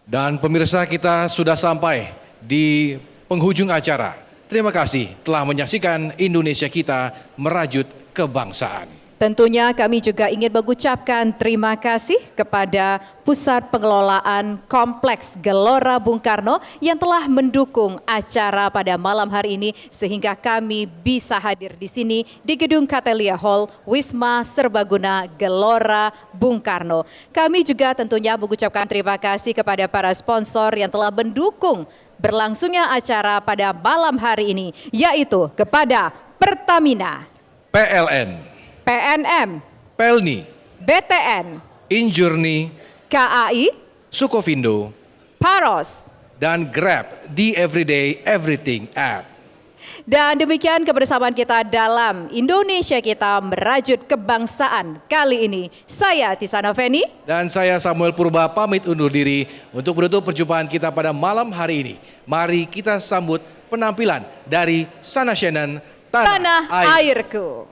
Dan pemirsa, kita sudah sampai di penghujung acara. Terima kasih telah menyaksikan Indonesia Kita Merajut Kebangsaan. Tentunya kami juga ingin mengucapkan terima kasih kepada Pusat Pengelolaan Kompleks Gelora Bung Karno yang telah mendukung acara pada malam hari ini sehingga kami bisa hadir di sini di Gedung Katelia Hall Wisma Serbaguna Gelora Bung Karno. Kami juga tentunya mengucapkan terima kasih kepada para sponsor yang telah mendukung berlangsungnya acara pada malam hari ini, yaitu kepada Pertamina, PLN, PNM, Pelni, BTN, Injourney, KAI, Sukovindo, Paros, dan Grab di Everyday Everything app. Dan demikian kebersamaan kita dalam Indonesia Kita Merajut Kebangsaan kali ini. Saya Tisana Feni. Dan saya Samuel Purba pamit undur diri untuk menutup perjumpaan kita pada malam hari ini. Mari kita sambut penampilan dari Sana Shannon, Tanah Airku.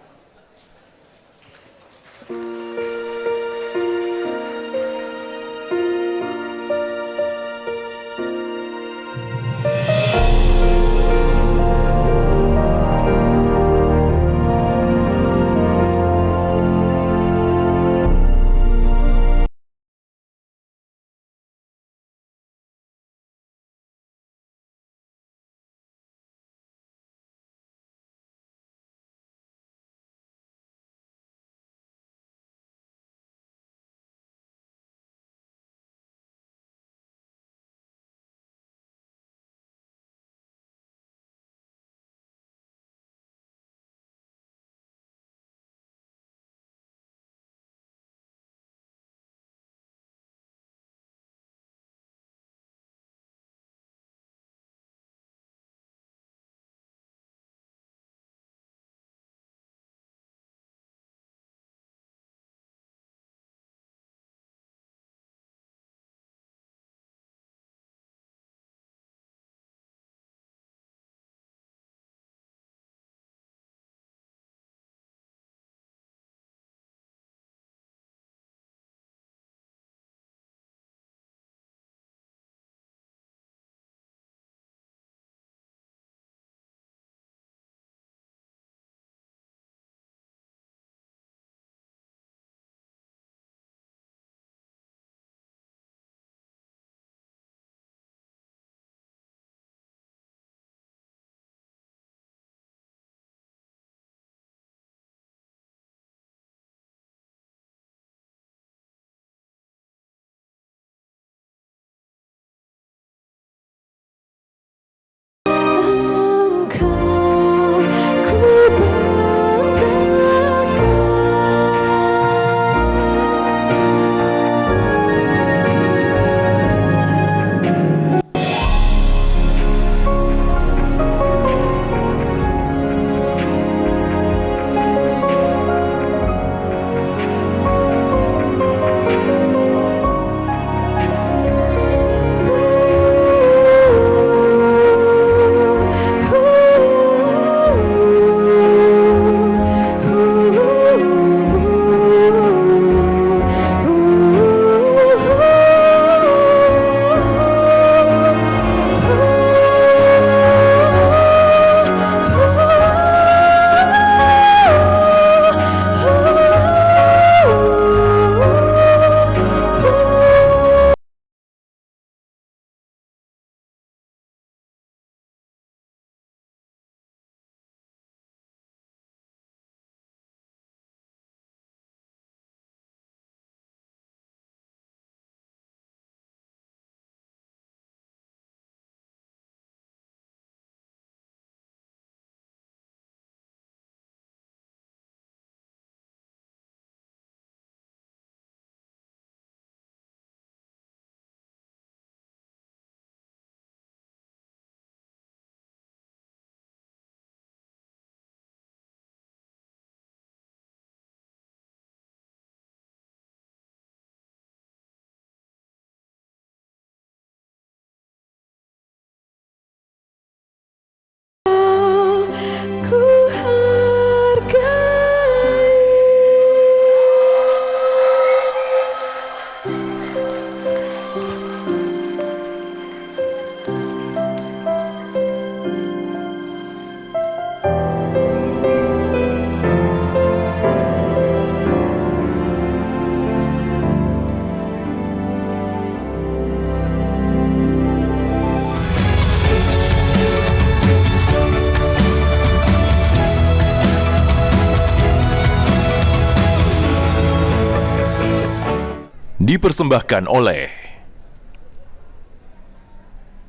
Dipersembahkan oleh,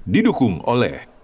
didukung oleh